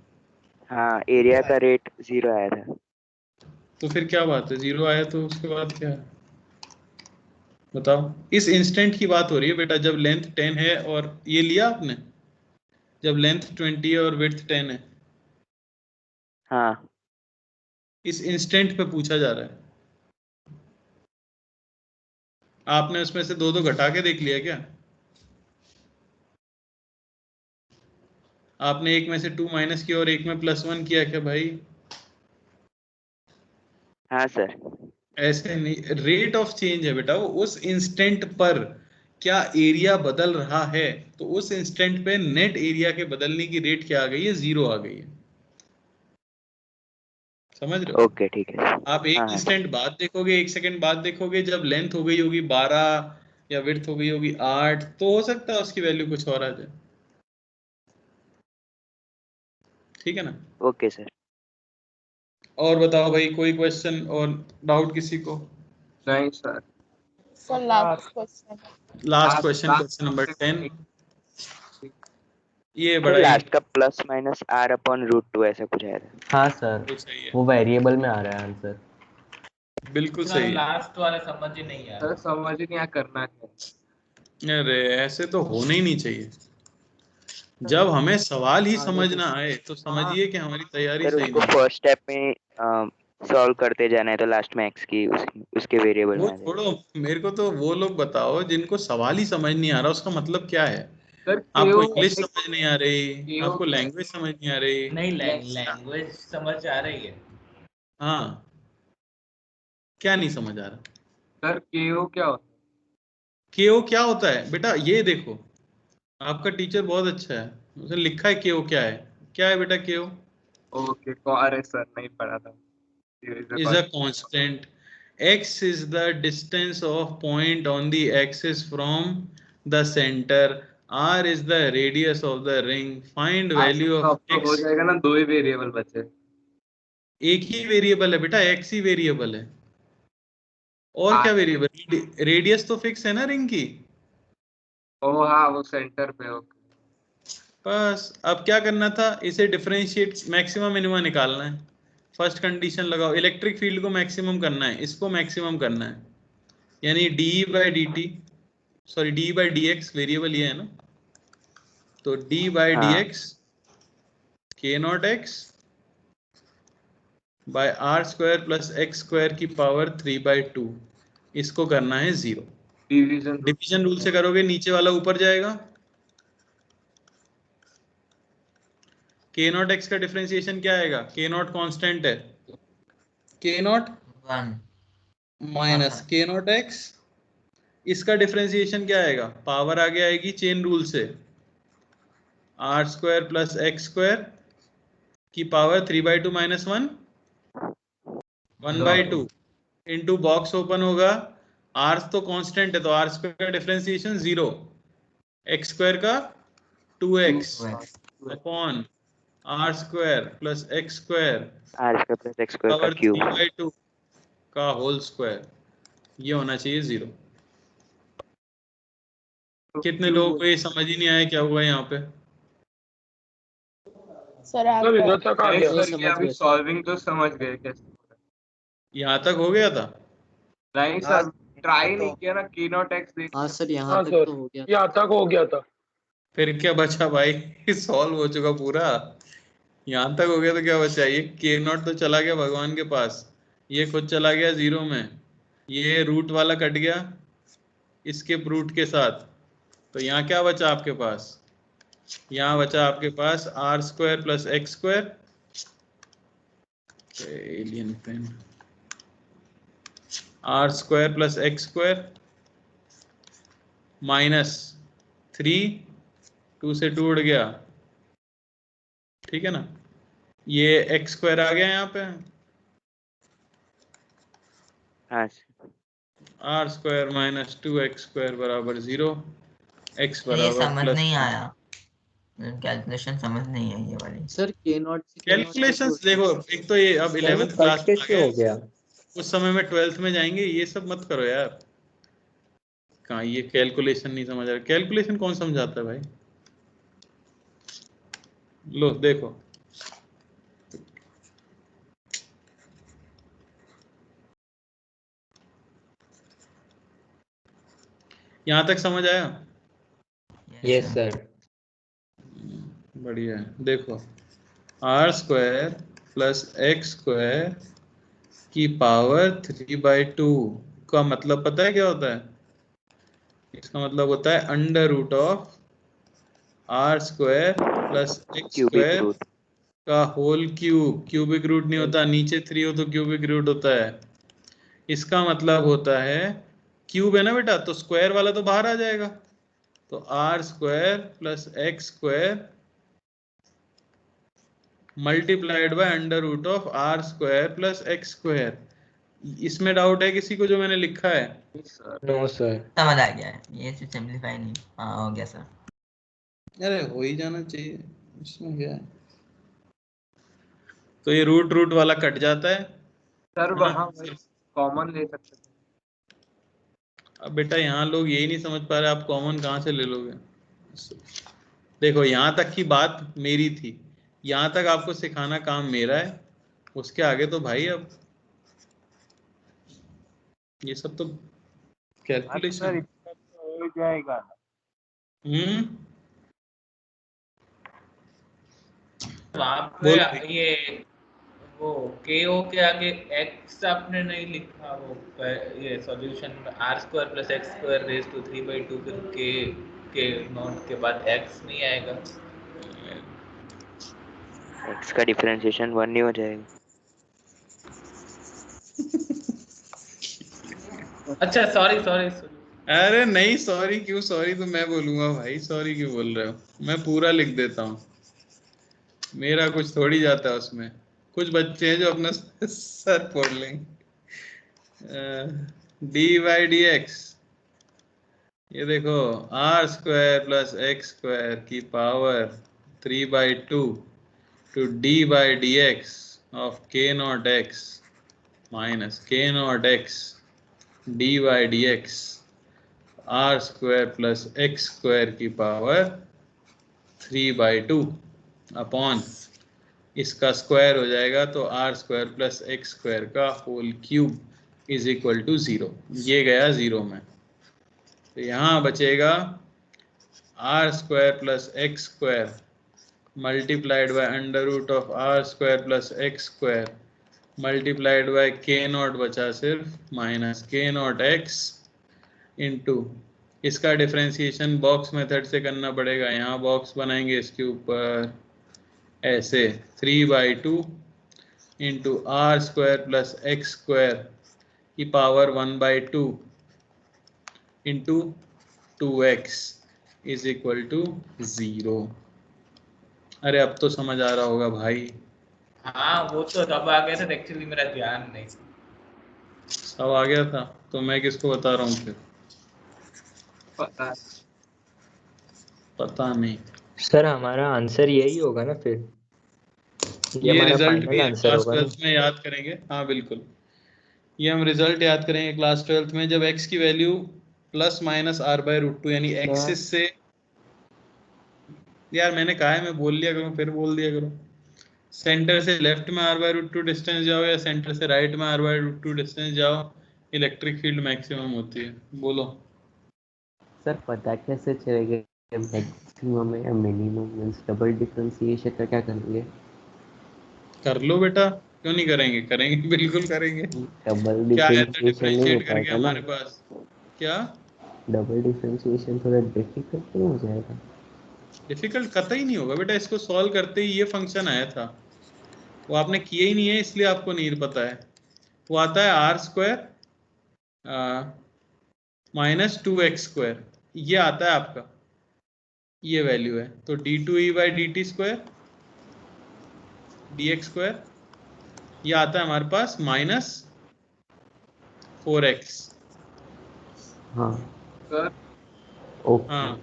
S10: हाँ एरिया का रेट 0 आया था।
S1: तो फिर क्या बात है, 0 आया तो उसके बाद क्या है बताओ। इस इंस्टेंट की बात हो रही है बेटा, जब लेंथ 10 है और ये लिया आपने, जब लेंथ 20 है और विड्थ 10 है,
S10: हाँ
S1: इस इंस्टेंट पे पूछा जा रहा है। आपने उसमें से 2 घटा के देख लिया क्या? आपने एक में से 2 माइनस किया और एक में +1 किया क्या भाई?
S10: हाँ सर।
S1: ऐसे नहीं, रेट ऑफ चेंज है बेटा वो, उस इंस्टेंट पर क्या एरिया बदल रहा है, तो उस इंस्टेंट पे नेट एरिया के बदलने की रेट क्या आ गई है? 0 आ गई है। समझ रहे हो?
S10: ओके ठीक है।
S1: आप एक इंस्टेंट बाद देखोगे, 1 सेकंड बाद देखोगे, जब लेंथ हो गई होगी 12 या विड्थ हो गई होगी 8, तो हो सकता है उसकी वैल्यू कुछ और आ जाए। ठीक है ना?
S10: Okay sir.
S1: और बताओ भाई, कोई क्वेश्चन और डाउट किसी को?
S4: नहीं सर।
S14: Sir last question.
S1: Last question, question number 10। ये बड़ा
S10: लास्ट का plus minus r upon root 2 ऐसा कुछ है।
S5: हाँ सर, वो वेरिएबल में आ रहा है आंसर।
S1: बिल्कुल सही है।
S8: लास्ट वाला समझ ही नहीं आ
S4: सर समझ ही नहीं आ करना है।
S1: अरे ऐसे तो होना ही नहीं चाहिए। जब हमें सवाल ही समझ ना आए तो समझिए कि हमारी तैयारी
S10: सर
S1: सही
S10: उसको
S1: नहीं।
S10: फर्स्ट स्टेप में सॉल्व करते जाना है तो लास्ट में x की उसके वेरिएबल
S1: वो
S10: में आ जाएगा।
S1: छोड़ो, मेरे को तो वो लोग बताओ जिनको सवाल ही समझ नहीं आ रहा, उसका मतलब क्या है?
S4: सर
S1: आपको इंग्लिश समझ नहीं आ रही, आपको लैंग्वेज समझ नहीं आ रही।
S8: नहीं, लैंग्वेज समझ आ रही है।
S1: हाँ, क्या नहीं समझ आ रहा?
S4: सर KO क्या होता है?
S1: केओ क्या होता है बेटा? ये देखो, आपका टीचर बहुत अच्छा है, उसने लिखा है केओ क्या है। क्या है बेटा केओ?
S4: ओके, अरे सर नहीं पढ़ा था।
S1: is a constant. X is the distance of point on the axis from the center. R is the radius of the ring. Find value of
S4: अब तो हो
S1: x.
S4: जाएगा ना, 2 ही वेरिएबल बचे।
S1: एक ही वेरिएबल है बेटा, x ही वेरिएबल है। और क्या वेरिएबल? रेडियस तो फिक्स है ना रिंग की।
S4: ओ हाँ, वो सेंटर पे। ओके
S1: बस अब क्या करना था, इसे डिफरेंशिएट, मैक्सिमम मिनिमम निकालना है। फर्स्ट कंडीशन लगाओ, इलेक्ट्रिक फील्ड को मैक्सिमम करना है, इसको मैक्सिमम करना है, यानी d by D t, sorry d by d x, variable ये है ना, तो डी बाई डी एक्स के not x by r square plus x square की पावर 3/2, इसको करना है 0। डिवीजन रूल से करोगे, नीचे वाला ऊपर जाएगा। के नॉट एक्स का डिफरेंशिएशन क्या आएगा? के नॉट कॉन्स्टेंट है, k not
S2: 1
S1: minus k not x, इसका डिफरेंशिएशन क्या आएगा? पावर आगे आएगी चेन रूल से, r square plus x square की power 3/2 minus 1 1/2 into box open होगा, आर तो कांस्टेंट है तो आर स्क्वायर का डिफरेंशिएशन 0, एक्स स्क्वायर का 2x upon r square plus x square power 3/2 का होल स्क्वायर, ये होना चाहिए 0। कितने लोगों को ये समझ ही नहीं आया क्या हुआ यहाँ पे?
S14: सर
S11: इधर तक आ गया।
S4: अभी सॉल्विंग तो समझ गए कैसे।
S1: यहाँ तक हो गया था?
S4: नहीं सर, ट्राई नहीं किया ना, की नॉट एक्स देख।
S3: हाँ सर,
S11: हाँ सर, यहाँ तक हो गया था।
S1: फिर क्या बचा भाई? सॉल्व हो चुका पूरा। यहाँ तक हो गया तो क्या बचा? ये के नॉट तो चला गया भगवान के पास, ये खुद चला गया 0 में, ये रूट वाला कट गया इसके रूट के साथ, तो यहाँ क्या बचा आपके पास? यहाँ बचा आपके पास r square plus x square, एलियन पेन, r square plus x square minus 3, 2 से 2 उड़ गया, ठीक है ना, ये एक्स स्क्वायर आ गया यहाँ पे, are square minus 2x square बराबर 0, x
S2: ये
S1: बराबर
S2: समझ
S1: प्लस।
S2: नहीं आया, कैलकुलेशन समझ नहीं आई ये वाली।
S3: सर के नॉट
S1: कैलकुलेशंस देखो, एक तो ये अब 11th क्लास में आ
S13: कैसे हो
S1: गए,
S13: गया?
S1: उस समय में 12th में जाएंगे, ये सब मत करो यार। कहाँ ये कैलकुलेशन नहीं समझ रहा? कैलकुलेशन कौन समझाता है भाई? लो देखो, यहाँ तक समझ आया?
S13: Yes sir.
S1: बढ़िया है। देखो, r square plus x square की पावर 3/2 का मतलब पता है क्या होता है? इसका मतलब होता है under root of r square plus x square का होल क्यूब। क्यूबिक रूट नहीं होता, नीचे 3 हो तो क्यूबिक रूट होता है। इसका मतलब होता है, क्यूब है ना बेटा, तो स्क्वायर वाला तो बाहर आ जाएगा, तो r square plus x square multiplied by under root of r square plus x square. इसमें डाउट है किसी को जो मैंने लिखा है?
S13: No sir.
S2: समझ आ गया है, ये सिंपलीफाई नहीं। हाँ हो गया सर।
S1: अरे हो ही जाना चाहिए, इसमें क्या है। तो ये रूट रूट वाला कट जाता है
S4: सर
S1: है ना?
S4: वहाँ कॉमन ले सकते हैं।
S1: अब बेटा यहाँ लोग यही नहीं समझ पा रहे, आप कॉमन कहाँ से ले लोगे? देखो यहाँ तक की बात मेरी थी, यहाँ तक आपको सिखाना काम मेरा है, उसके आगे तो भाई अब ये सब तो कैलकुलेशन।
S7: हो जाएगा।
S8: वहाँ पे ये वो KO के आगे x आपने नहीं लिखा, वो ये सॉल्यूशन में r square plus x square raise to 3/2 फिर के नॉट के बाद x नहीं आएगा।
S10: x का डिफरेंशिएशन 1 नहीं हो जाएगा।
S8: अच्छा सॉरी सॉरी।
S1: अरे नहीं सॉरी क्यों, सॉरी तो मैं बोलूंगा भाई, सॉरी क्यों बोल रहे हो? मैं पूरा लिख देता हूँ, मेरा कुछ थोड़ी जाता है उसमें। कुछ बच्चे हैं जो अपना सर फोड़ लेंगे। dy/dx ये देखो r square plus x square की power 3/2 to dy/dx of k0 x minus k0 x dy/dx r square plus x square की पावर 3/2 अपॉन इसका स्क्वायर हो जाएगा तो r square plus x square का whole cube is equal to 0। ये गया 0 में, तो यहाँ बचेगा r square plus x square multiplied by under root of r square plus x square multiplied bye k0 बचा सिर्फ माइनस k0 x इंटू इसका डिफरेंशिएशन बॉक्स मेथड से करना पड़ेगा। यहाँ बॉक्स बनाएंगे इसके ऊपर ऐसे 3/2 into r square plus x square की power 1/2 into 2x is equal to 0। अरे अब तो समझ आ रहा होगा भाई।
S8: हाँ वो तो तब आ गया था, एक्चुअली मेरा ध्यान नहीं।
S1: सब आ गया था तो मैं किसको बता रहा हूँ फिर? पता नहीं
S13: सर हमारा आंसर यही होगा ना फिर?
S1: ये
S13: हमारा
S1: रिजल्ट भी
S13: फाइनल
S1: हम
S13: आंसर
S1: क्लास
S13: होगा ना?
S1: 12th में याद करेंगे। हाँ बिल्कुल, ये हम रिजल्ट याद करेंगे क्लास 12th में जब x की वैल्यू प्लस माइनस r/√2 यानी एक्सिस से। यार मैंने कहा है मैं बोल लिया करूँ फिर बोल दिया करूँ। सेंटर से लेफ्ट में r/√2 डिस्टेंस जाओ या सेंटर से राइट में r/√2 डिस्टेंस जाओ, इलेक्ट्रिक फील्ड मैक्सिमम होती है। बोलो
S5: सर पता कैसे चलेगा मैक्सिमम है या मिनिमम? मींस डबल डिफरेंशिएशन का क्या करेंगे?
S1: कर लो बेटा, क्यों नहीं करेंगे? करेंगे बिल्कुल करेंगे।
S5: डबल
S1: क्या है तो
S5: डिफरेंशिएशन नहीं हो
S1: डिफरेंशिएट करके
S5: पाएगा ना?
S1: हमारे पास क्या
S5: डबल डिफरेंशिएशन थोड़ा डिफिकल्ट नहीं हो जाएगा?
S1: डिफिकल्ट कतई नहीं होगा बेटा, इसको सॉल्व करते ही ये फंक्शन आया था, वो आपने किया ही नहीं है इसलिए आपको नहीं पता है। वो आता है are square minus 2x square, ये आता है आपका, ये वैल्यू है। तो d2e/dt स्क्वायर dx स्क्वायर ये आता है हमारे पास माइनस 4x।
S5: हाँ
S4: सर
S5: ओके।
S1: हाँ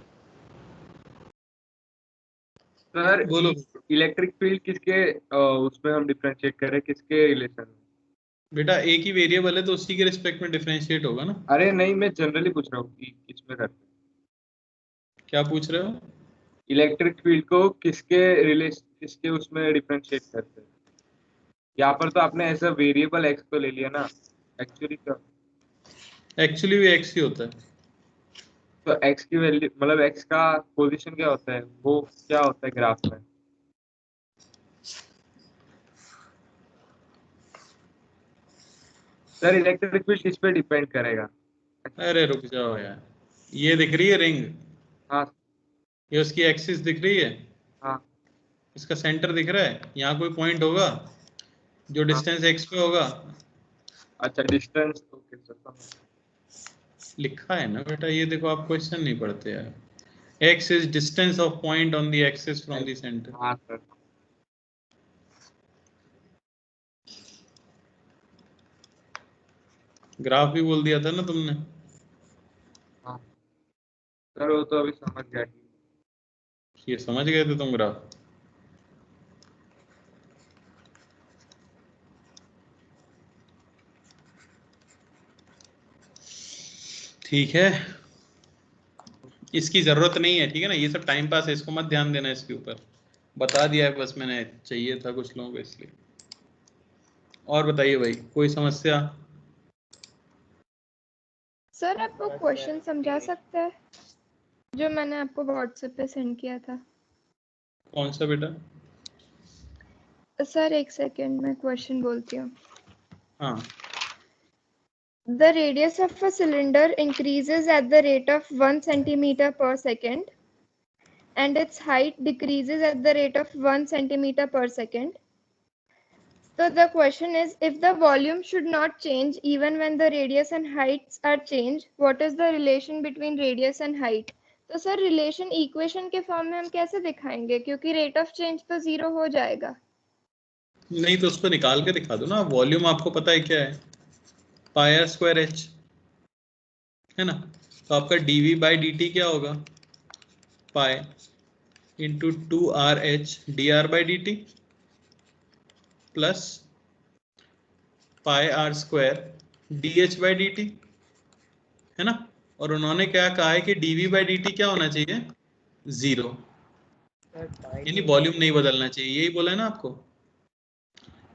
S4: सर
S1: बोलो
S4: इलेक्ट्रिक फील्ड किसके उसमें हम डिफरेंशिएट करें, किसके रिलेशन में?
S1: बेटा एक ही वेरिएबल है तो उसी के रिस्पेक्ट में डिफरेंशिएट होगा ना।
S4: अरे नहीं, मैं जनरली पूछ रहा हूँ कि किसमें करते हैं।
S1: क्या पूछ रहे हो?
S4: इलेक्ट्रिक फील्ड को किसके उसमें डिफरेंशिएट करते हैं? यहाँ पर तो आपने ऐसा वेरिएबल एक्स को ले लिया ना, एक्चुअली
S1: एक्चुअली भी x ही होता है।
S4: तो एक्स की वैल्यू मतलब एक्स का पोजीशन क्या होता है, वो क्या होता है ग्राफ में? सर इलेक्ट्रिक फील्ड किस पे डिपेंड करेगा?
S1: अरे रुक जाओ यार, ये दिख रही है रिंग,
S4: हाँ
S1: ये उसकी एक्सिस दिख रही है,
S4: हाँ
S1: इसका सेंटर दिख रहा है, यहाँ कोई पॉइंट होगा जो डिस्टेंस x पे होगा।
S4: अच्छा डिस्टेंस, ओके सर
S1: लिखा है ना बेटा, ये देखो आप क्वेश्चन नहीं पढ़ते यार। x is distance of point on the axis from the center।
S4: हाँ सर
S1: ग्राफ भी बोल दिया था ना तुमने।
S4: सर वो तो अभी समझ गया।
S1: ये समझ गए थे तुम ग्राफ? ठीक है, इसकी जरूरत नहीं है, ठीक है ना, ये सब टाइम पास है, इसको मत ध्यान देना, इसके ऊपर बता दिया है बस मैंने, चाहिए था कुछ लोगों को इसलिए। और बताइए भाई, कोई समस्या?
S12: सर आप वो क्वेश्चन समझा सकते हैं जो मैंने आपको व्हाट्सएप पे सेंड किया था?
S1: कौन सा बेटा?
S12: सर एक सेकेंड, मैं क्वेश्चन बोलती हूँ।
S1: हाँ,
S12: The radius of a cylinder increases at the rate of 1 centimeter per second and its height decreases at the rate of 1 centimeter per second. So the question is, if the volume should not change even when the radius and heights are changed, what is the relation between radius and height? तो सर रिलेशन इक्वेशन के फॉर्म में हम कैसे दिखाएंगे, क्योंकि रेट ऑफ चेंज तो 0 हो जाएगा।
S1: नहीं तो उसको निकाल के दिखा दो ना। वॉल्यूम आपको पता है क्या है? पाई आर स्क्वायर एच है ना, तो आपका dv बाई dt क्या होगा? Pi into 2rh dr by dt plus pi r square dh by dt, है ना। और उन्होंने क्या कहा है कि dv बाई dt क्या होना चाहिए? 0, यानी वॉल्यूम नहीं बदलना चाहिए, यही बोला है ना आपको।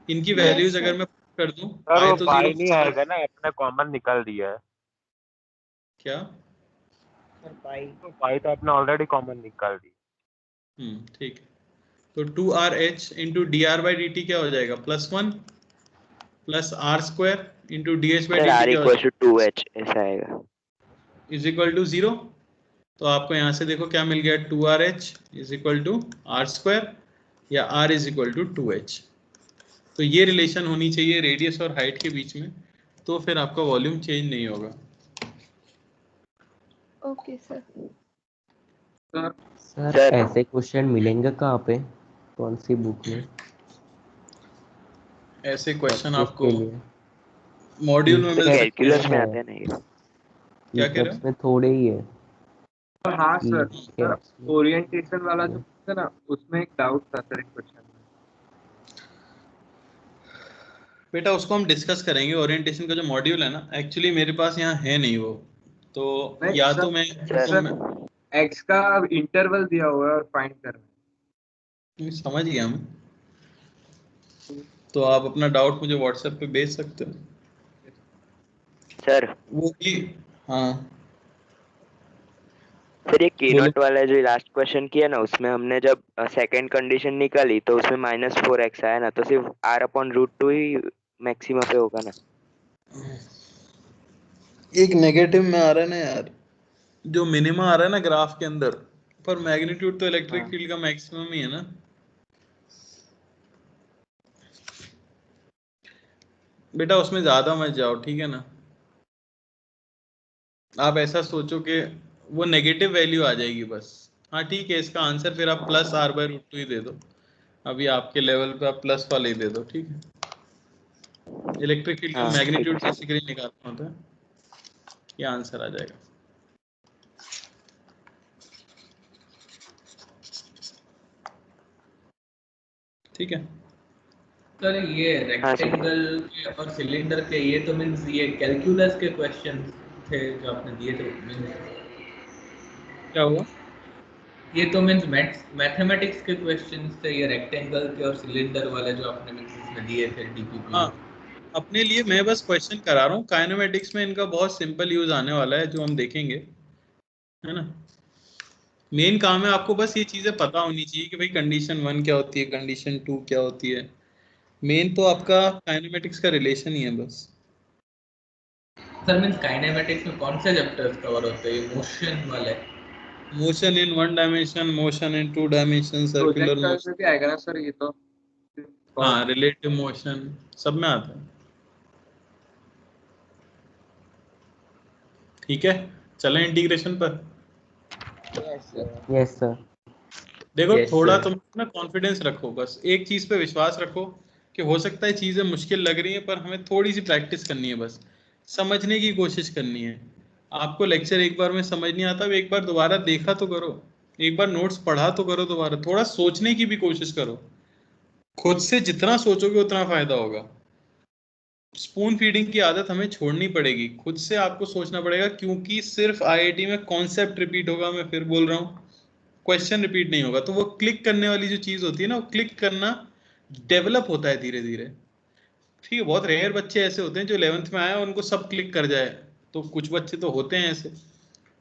S1: इनकी वैल्यूज अगर मैं कर दूं,
S7: सर
S1: पाई
S7: वो
S1: तो
S7: पाई
S1: 0
S7: नहीं आएगा ना, अपने कॉमन निकाल दिया है।
S1: क्या?
S6: सर पाई
S7: तो आपने ऑलरेडी कॉमन निकाल दी।
S1: ठीक है, तो 2rh into d r by D t क्या हो जाएगा? +1 plus r square into d h by D t क्या हो जाएगा?
S10: 2h ऐसा आएगा,
S1: इज इक्वल टू 0। तो आपको यहाँ से देखो क्या मिल गया? 2rh is equal to r square या r is equal to 2h। तो ये रिलेशन होनी चाहिए रेडियस और हाइट के बीच में, तो फिर आपका वॉल्यूम चेंज नहीं होगा।
S12: Okay sir.
S5: सर ऐसे क्वेश्चन मिलेंगे कहाँ पे, कौन सी बुक में?
S1: ऐसे क्वेश्चन
S5: Practice
S1: आपको
S5: के लिए
S1: मॉड्यूल में मिल सकते
S10: कैलकुलस में
S1: हैं।
S10: आते हैं ना ये।
S1: क्या कह रहे हो?
S5: में थोड़े ही है।
S4: हाँ सर, ओरिएंटेशन वाला जो है ना, उसमें एक डाउट था सर, एक क्वेश्चन
S1: बेटा उसको हम डिस्कस करेंगे। ओरिएंटेशन का जो मॉड्यूल है ना, एक्चुअली मेरे पास यहाँ है नहीं वो, तो या तो मैं
S4: एक्स का इंटरवल दिया हुआ है और फाइंड करना है।
S1: समझ गया हम, तो आप अपना डाउट मुझे व्हाट्सएप पे भेज सकते हो
S10: सर।
S1: वो भी हाँ
S10: सर ये कीनोट वाला जो लास्ट क्वेश्चन किया ना, उसमें हमने जब सेकंड कंडीशन निकाली तो उसमें -4x आया ना, तो सिर्फ r/√2 ही मैक्सिमम पे होगा ना।
S1: एक नेगेटिव में आ रहा है ना यार, जो मिनिमा आ रहा है ना ग्राफ के अंदर, पर मैग्नीट्यूड तो इलेक्ट्रिक फील्ड का मैक्सिमम ही है ना। बेटा उसमें ज्यादा मत जाओ, ठीक है ना। आप ऐसा सोचो कि वो नेगेटिव वैल्यू आ जाएगी बस। हाँ ठीक है, इसका आंसर फिर आप +r/√2 ही दे दो। अभी आपके लेवल पे आप प्लस वाले ही दे दो, ठीक है। इलेक्ट्रिक फील्ड का मैग्नीट्यूड बेसिकली निकालना होता है, ये आंसर आ जाएगा। ठीक है
S8: सर ये रेक्टेंगल के और सिलेंडर के, ये तो मींस ये कैलकुलस के क्वेश्चन थे जो आपने दिए थे।
S1: क्या हुआ?
S8: ये तो मींस मैथमेटिक्स के क्वेश्चंस थे, ये रेक्टेंगल के और सिलेंडर वाले जो आपने मींस इसमें दिए थे डीपीपी।
S1: हाँ, अपने लिए मैं बस क्वेश्चन करा रहा हूँ। काइनेमेटिक्स में इनका बहुत सिंपल यूज आने वाला है, जो हम देखेंगे, है ना। मेन काम है आपको बस ये चीजें पता होनी चाहिए कि भाई कंडीशन 1 क्या होती है, कंडीशन 2 क्या होती है। मेन तो आपका काइनेमेटिक्स का रिलेशन ही है बस।
S8: सर मींस काइनेमेटिक्स में कौन से चैप्टर्स कवर होते हैं? मोशन वाले,
S1: motion in 1 dimension, motion in 2 dimension, circular motion
S4: भी आएगा ना सर ये तो।
S1: हाँ, रिलेटिव मोशन सब में आता है। ठीक है, चलें इंटीग्रेशन पर।
S5: Yes sir.
S1: देखो
S5: Yes,
S1: थोड़ा
S5: sir.
S1: तुम ना कॉन्फिडेंस रखो, बस एक चीज पे विश्वास रखो कि हो सकता है चीजें मुश्किल लग रही हैं, पर हमें थोड़ी सी प्रैक्टिस करनी है बस। समझने की कोशिश करनी है। आपको लेक्चर एक बार में समझ नहीं आता, एक बार दोबारा देखा तो करो, एक बार नोट्स पढ़ा तो करो, दोबारा थोड़ा सोचने की भी कोशिश करो। खुद से जितना सोचोगे उतना फायदा होगा। स्पून फीडिंग की आदत हमें छोड़नी पड़ेगी, खुद से आपको सोचना पड़ेगा, क्योंकि सिर्फ आईआईटी में कॉन्सेप्ट रिपीट होगा, मैं फिर बोल रहा हूँ, क्वेश्चन रिपीट नहीं होगा। तो वो क्लिक करने वाली जो चीज होती है ना, वो क्लिक करना डेवलप होता है धीरे धीरे। ठीक है, बहुत रेयर बच्चे ऐसे होते हैं जो 11th में आए और उनको सब क्लिक कर जाए, तो कुछ बच्चे तो होते हैं ऐसे,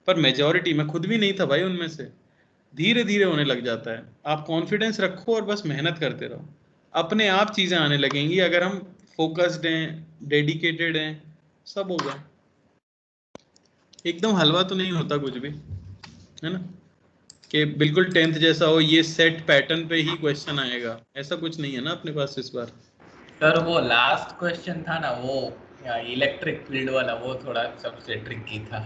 S1: पर मेजॉरिटी, मैं खुद भी नहीं था भाई उनमें से, धीरे धीरे होने लग जाता है। आप कॉन्फिडेंस रखो और बस मेहनत करते रहो, अपने आप चीजें आने लगेंगी। अगर हम फोकस्ड हैं, डेडिकेटेड हैं, सब होगा। एकदम हलवा तो नहीं होता कुछ भी, है ना, कि बिल्कुल 10th जैसा हो, ये सेट पैटर्न पे ही क्वेश्चन आएगा, ऐसा कुछ नहीं है ना अपने पास इस बार।
S8: सर वो लास्ट क्वेश्चन था ना, वो इलेक्ट्रिक फील्ड वाला, वो थोड़ा सबसे ट्रिकी था।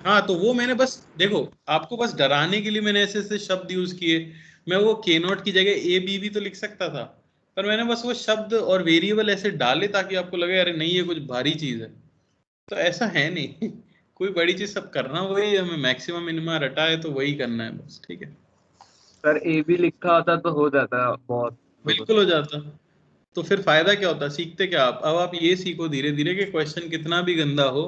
S1: हाँ, तो वो मैंने बस, देखो आपको बस डराने के लिए मैंने ऐसे ऐसे शब्द यूज किए। मैं वो के नॉट की जगह ए बी भी तो लिख सकता था, पर मैंने बस वो शब्द और वेरिएबल ऐसे डाले ताकि आपको लगे अरे नहीं ये कुछ भारी चीज है। तो ऐसा है नहीं कोई बड़ी चीज, सब करना वही, हमें मैक्सिमम मिनिमम रटा है तो वही करना है बस। ठीक है
S4: सर ए भी लिखा होता तो हो जाता बहुत।
S1: बिल्कुल हो जाता। तो फिर फायदा क्या होता, सीखते क्या आप? अब आप ये सीखो धीरे धीरे कि क्वेश्चन कितना भी गंदा हो,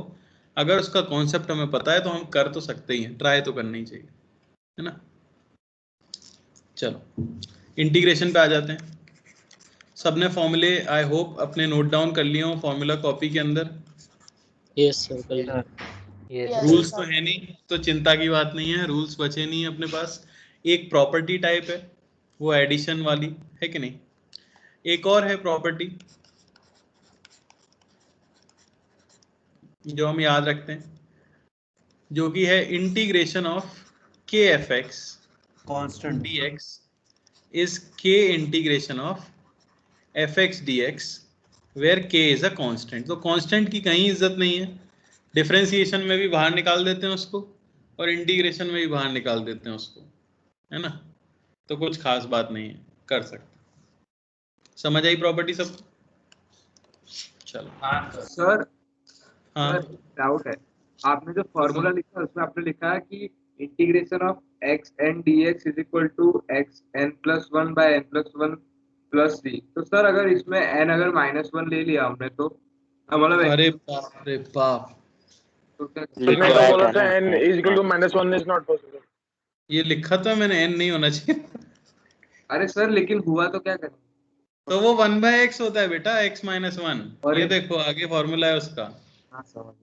S1: अगर उसका कॉन्सेप्ट हमें पता है तो हम कर तो सकते ही हैं, ट्राई तो करना ही चाहिए, है ना। चलो इंटीग्रेशन पे आ जाते हैं। सबने फॉर्मूले आई होप अपने नोट डाउन कर लिए हो फॉर्मूला कॉपी के अंदर।
S3: यस सर कल
S1: रूल्स तो है नहीं, तो चिंता की बात नहीं है, रूल्स बचे नहीं है अपने पास। एक प्रॉपर्टी टाइप है, वो एडिशन वाली है कि नहीं। एक और है प्रॉपर्टी जो हम याद रखते हैं, जो कि है integration of k f x constant d x is k integration of f x d x where k is a constant. तो कॉन्स्टेंट की कहीं इज्जत नहीं है, डिफरेंशिएशन में भी बाहर निकाल देते हैं उसको और इंटीग्रेशन में भी बाहर निकाल देते हैं उसको, है ना। तो कुछ खास बात नहीं है, कर सकते। समझ आई प्रॉपर्टी सब? चलो
S4: सर
S1: हाँ
S4: डाउट है, आपने जो फॉर्मूला लिखा है उसमें आपने लिखा है कि integration of x n d x is equal to x n plus one by n plus one plus c. तो सर अगर इसमें एन अगर -1 ले लिया हमने तो मतलब
S1: अरे बाप रे बाप,
S11: मैंने तो बोला था n is equal to -1 is not possible।
S1: ये लिखा तो मैंने n नहीं होना चाहिए।
S4: अरे सर लेकिन हुआ तो क्या करें?
S1: तो वो 1/x होता है बेटा, x - 1। ये देखो आगे फॉर्मूला है उसका।
S4: हाँ समझ।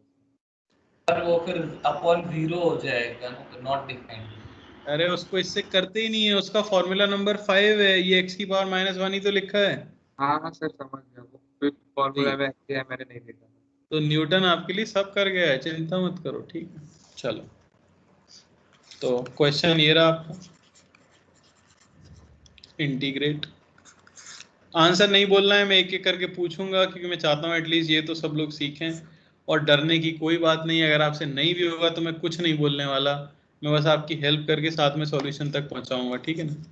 S8: पर वो फिर अपॉन 0 हो जाएगा, नॉट डिफाइंड।
S1: अरे उसको इससे करते ही नहीं है, उसका फॉर्मूला नंबर 5 है, ये x की पावर -1 ही तो लिखा है।
S4: हाँ हाँ सर समझ गया, वो फिर फॉर्मूला में है मैंने नहीं देखा।
S1: तो न्यूटन आपके लिए सब कर गया है, चिंता मत करो। ठीक है चलो, तो क्वेश्चन ये रहा आपका, इंटीग्रेट। आंसर नहीं बोलना है, मैं एक एक करके पूछूंगा क्योंकि मैं चाहता हूँ एटलीस्ट ये तो सब लोग सीखें। और डरने की कोई बात नहीं है, अगर आपसे नहीं भी होगा तो मैं कुछ नहीं बोलने वाला, मैं बस आपकी हेल्प करके साथ में सॉल्यूशन तक पहुंचाऊंगा। ठीक है ना।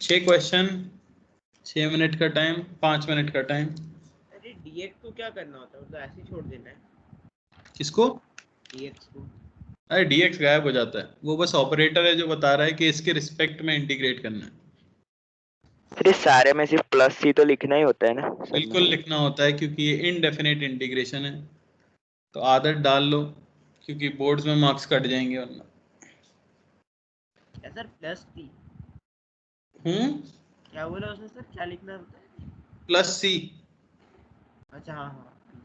S1: छह क्वेश्चन, 6 मिनट का टाइम, 5 मिनट का टाइम।
S6: अरे dx को क्या करना होता है, मतलब ऐसे ही छोड़ देना है
S1: किसको?
S6: dx को?
S1: अरे dx गायब हो जाता है, वो बस ऑपरेटर है जो बता रहा है कि इसके रिस्पेक्ट में इंटीग्रेट करना है।
S10: फिर इस सारे में सिर्फ प्लस सी तो लिखना ही होता है ना?
S1: बिल्कुल लिखना होता है क्योंकि ये इनडेफिनेट इंटीग्रेशन है, तो आदत डाल लो क्योंकि बोर्ड्स में मार्क्स कट जाएंगे वरना।
S6: सर प्लस टी क्या बोला उसने सर, क्या लिखना होता है?
S1: प्लस सी।
S6: अच्छा हाँ हाँ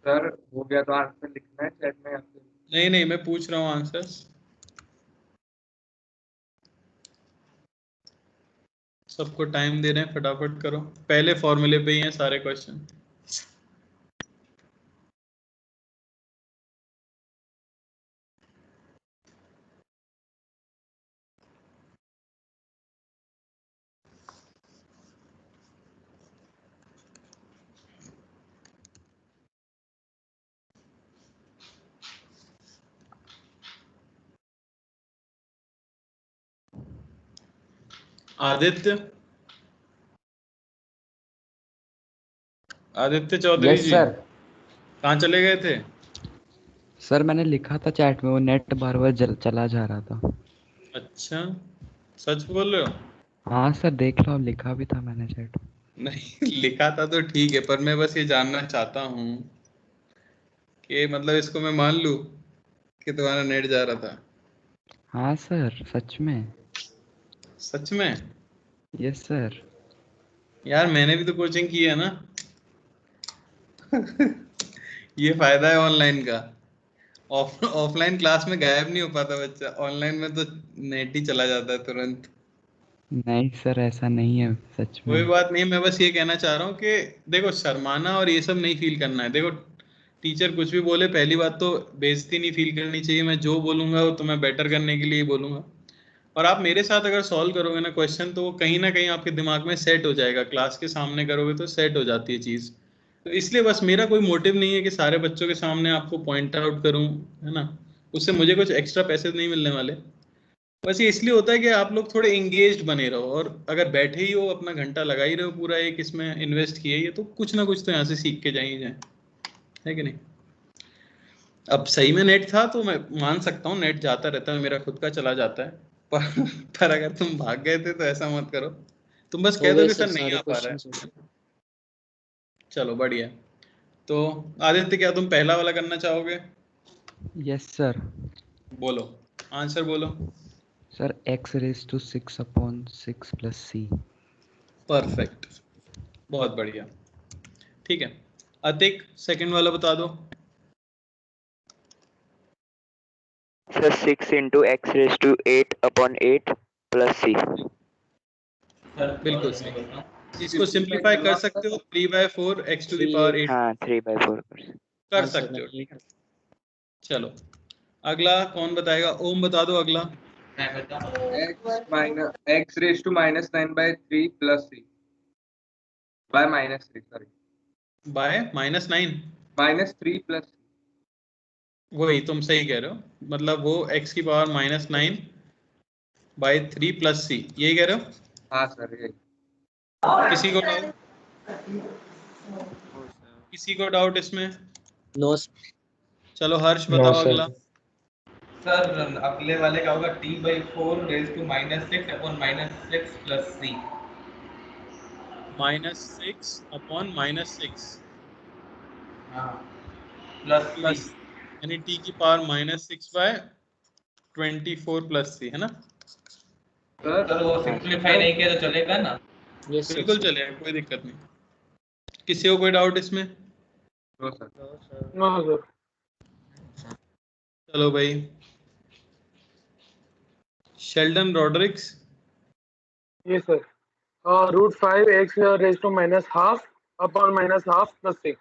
S4: सर हो गया तो आंसर लिखना है चैट में या फिर?
S1: नहीं नहीं, मैं पूछ रहा हूँ आंसर्स। सबको टाइम दे रहे हैं, फटाफट करो। पहले फॉर्मूले पे ही हैं सारे क्वेश्चन। आदित्य, आदित्य चौधरी
S3: यस
S1: जी,
S3: सर।
S1: कहाँ चले गए थे?
S9: सर मैंने लिखा था चैट में, वो नेट बार बार चला जा रहा था।
S1: अच्छा, सच बोल रहे हो?
S9: हाँ सर देख लो, अब लिखा भी था मैंने चैट में।
S1: नहीं लिखा था तो ठीक है, पर मैं बस ये जानना चाहता हूँ कि मतलब इसको मैं मान लूँ कि तुम्हारा नेट जा रहा था?
S9: हाँ सर सच में।
S1: सच में?
S9: Yes sir.
S1: यार मैंने भी तो कोचिंग की है ना। ये फायदा है ऑनलाइन का। ऑफलाइन क्लास में गायब नहीं हो पाता बच्चा, ऑनलाइन में तो नेट ही चला जाता है तुरंत।
S9: नहीं सर ऐसा नहीं है सच
S1: कोई
S9: में।
S1: बात नहीं, मैं बस ये कहना चाह रहा हूँ कि देखो शर्माना और ये सब नहीं फील करना है। देखो टीचर कुछ भी बोले, पहली बात तो बेइज्जती नहीं फील करनी चाहिए। मैं जो बोलूंगा वो तुम्हें बेटर करने के लिए ही बोलूंगा। और आप मेरे साथ अगर सॉल्व करोगे ना क्वेश्चन, तो वो कहीं ना कहीं आपके दिमाग में सेट हो जाएगा। क्लास के सामने करोगे तो सेट हो जाती है चीज़। तो इसलिए बस मेरा कोई मोटिव नहीं है कि सारे बच्चों के सामने आपको पॉइंट आउट करूं, है ना। उससे मुझे कुछ एक्स्ट्रा पैसे नहीं मिलने वाले। बस ये इसलिए होता है कि आप लोग थोड़े एंगेज्ड बने रहो। और अगर बैठे ही हो, अपना घंटा लगा ही रहे हो पूरा एक इसमें इन्वेस्ट किए, ये तो कुछ ना कुछ तो यहाँ से सीख के जाए जाए, है कि नहीं। अब सही में नेट था तो मैं मान सकता हूँ, नेट जाता रहता है, मेरा खुद का चला जाता है। पर अगर तुम भाग गए थे तो ऐसा मत करो। तुम बस
S3: हो
S1: कह दो
S3: गए
S1: कि
S3: सर
S1: सर नहीं
S3: सारे
S1: आ पा रहा
S3: क्वेश्चंस।
S1: है। चलो बढ़िया। तो आदित्य, क्या तुम पहला वाला करना चाहोगे?
S9: Yes sir.
S1: बोलो, आंसर बोलो।
S9: Sir x⁶ plus c।
S1: Perfect, बहुत बढ़िया। ठीक है, अतिक सेकंड वाला बता दो।
S10: Sir 6 into x�8/8 plus c।
S1: बिल्कुल सही। इसको सिंप्लीफाई कर सकते हो, 3/4 x⁴
S10: हाँ 3/4
S1: कर सकते हो। ठीक है, चलो अगला कौन बताएगा? ओम बता दो अगला।
S4: x⁻⁻9/3 plus c by -3, sorry,
S1: by -9।
S4: -3 plus
S1: वही तुम सही कह रहे हो, मतलब वो x⁻⁻9 by 3 plus c, यही कह रहे हो?
S4: हाँ सर ये।
S1: किसी को डाउट? किसी को डाउट इसमें?
S3: नो
S1: चलो हर्ष
S13: नो
S1: बताओ
S13: सर।
S1: अगला।
S8: सर अगले वाले का होगा t/4 raised to -6/-6 plus c।
S1: -6/-6
S8: हाँ प्लस
S1: प्लस, यानी t की पावर -6/24 प्लस c, है ना।
S8: सर वो सिंप्लीफाई नहीं किया तो चलेगा ना?
S3: Yes sir.
S1: बिल्कुल चलेगा, कोई दिक्कत नहीं। किसी को कोई डाउट इसमें?
S4: No sir.
S11: No sir.
S1: चलो भाई, शेल्डन रॉड्रिक्स।
S11: ये sir √5 x⁻½ plus c।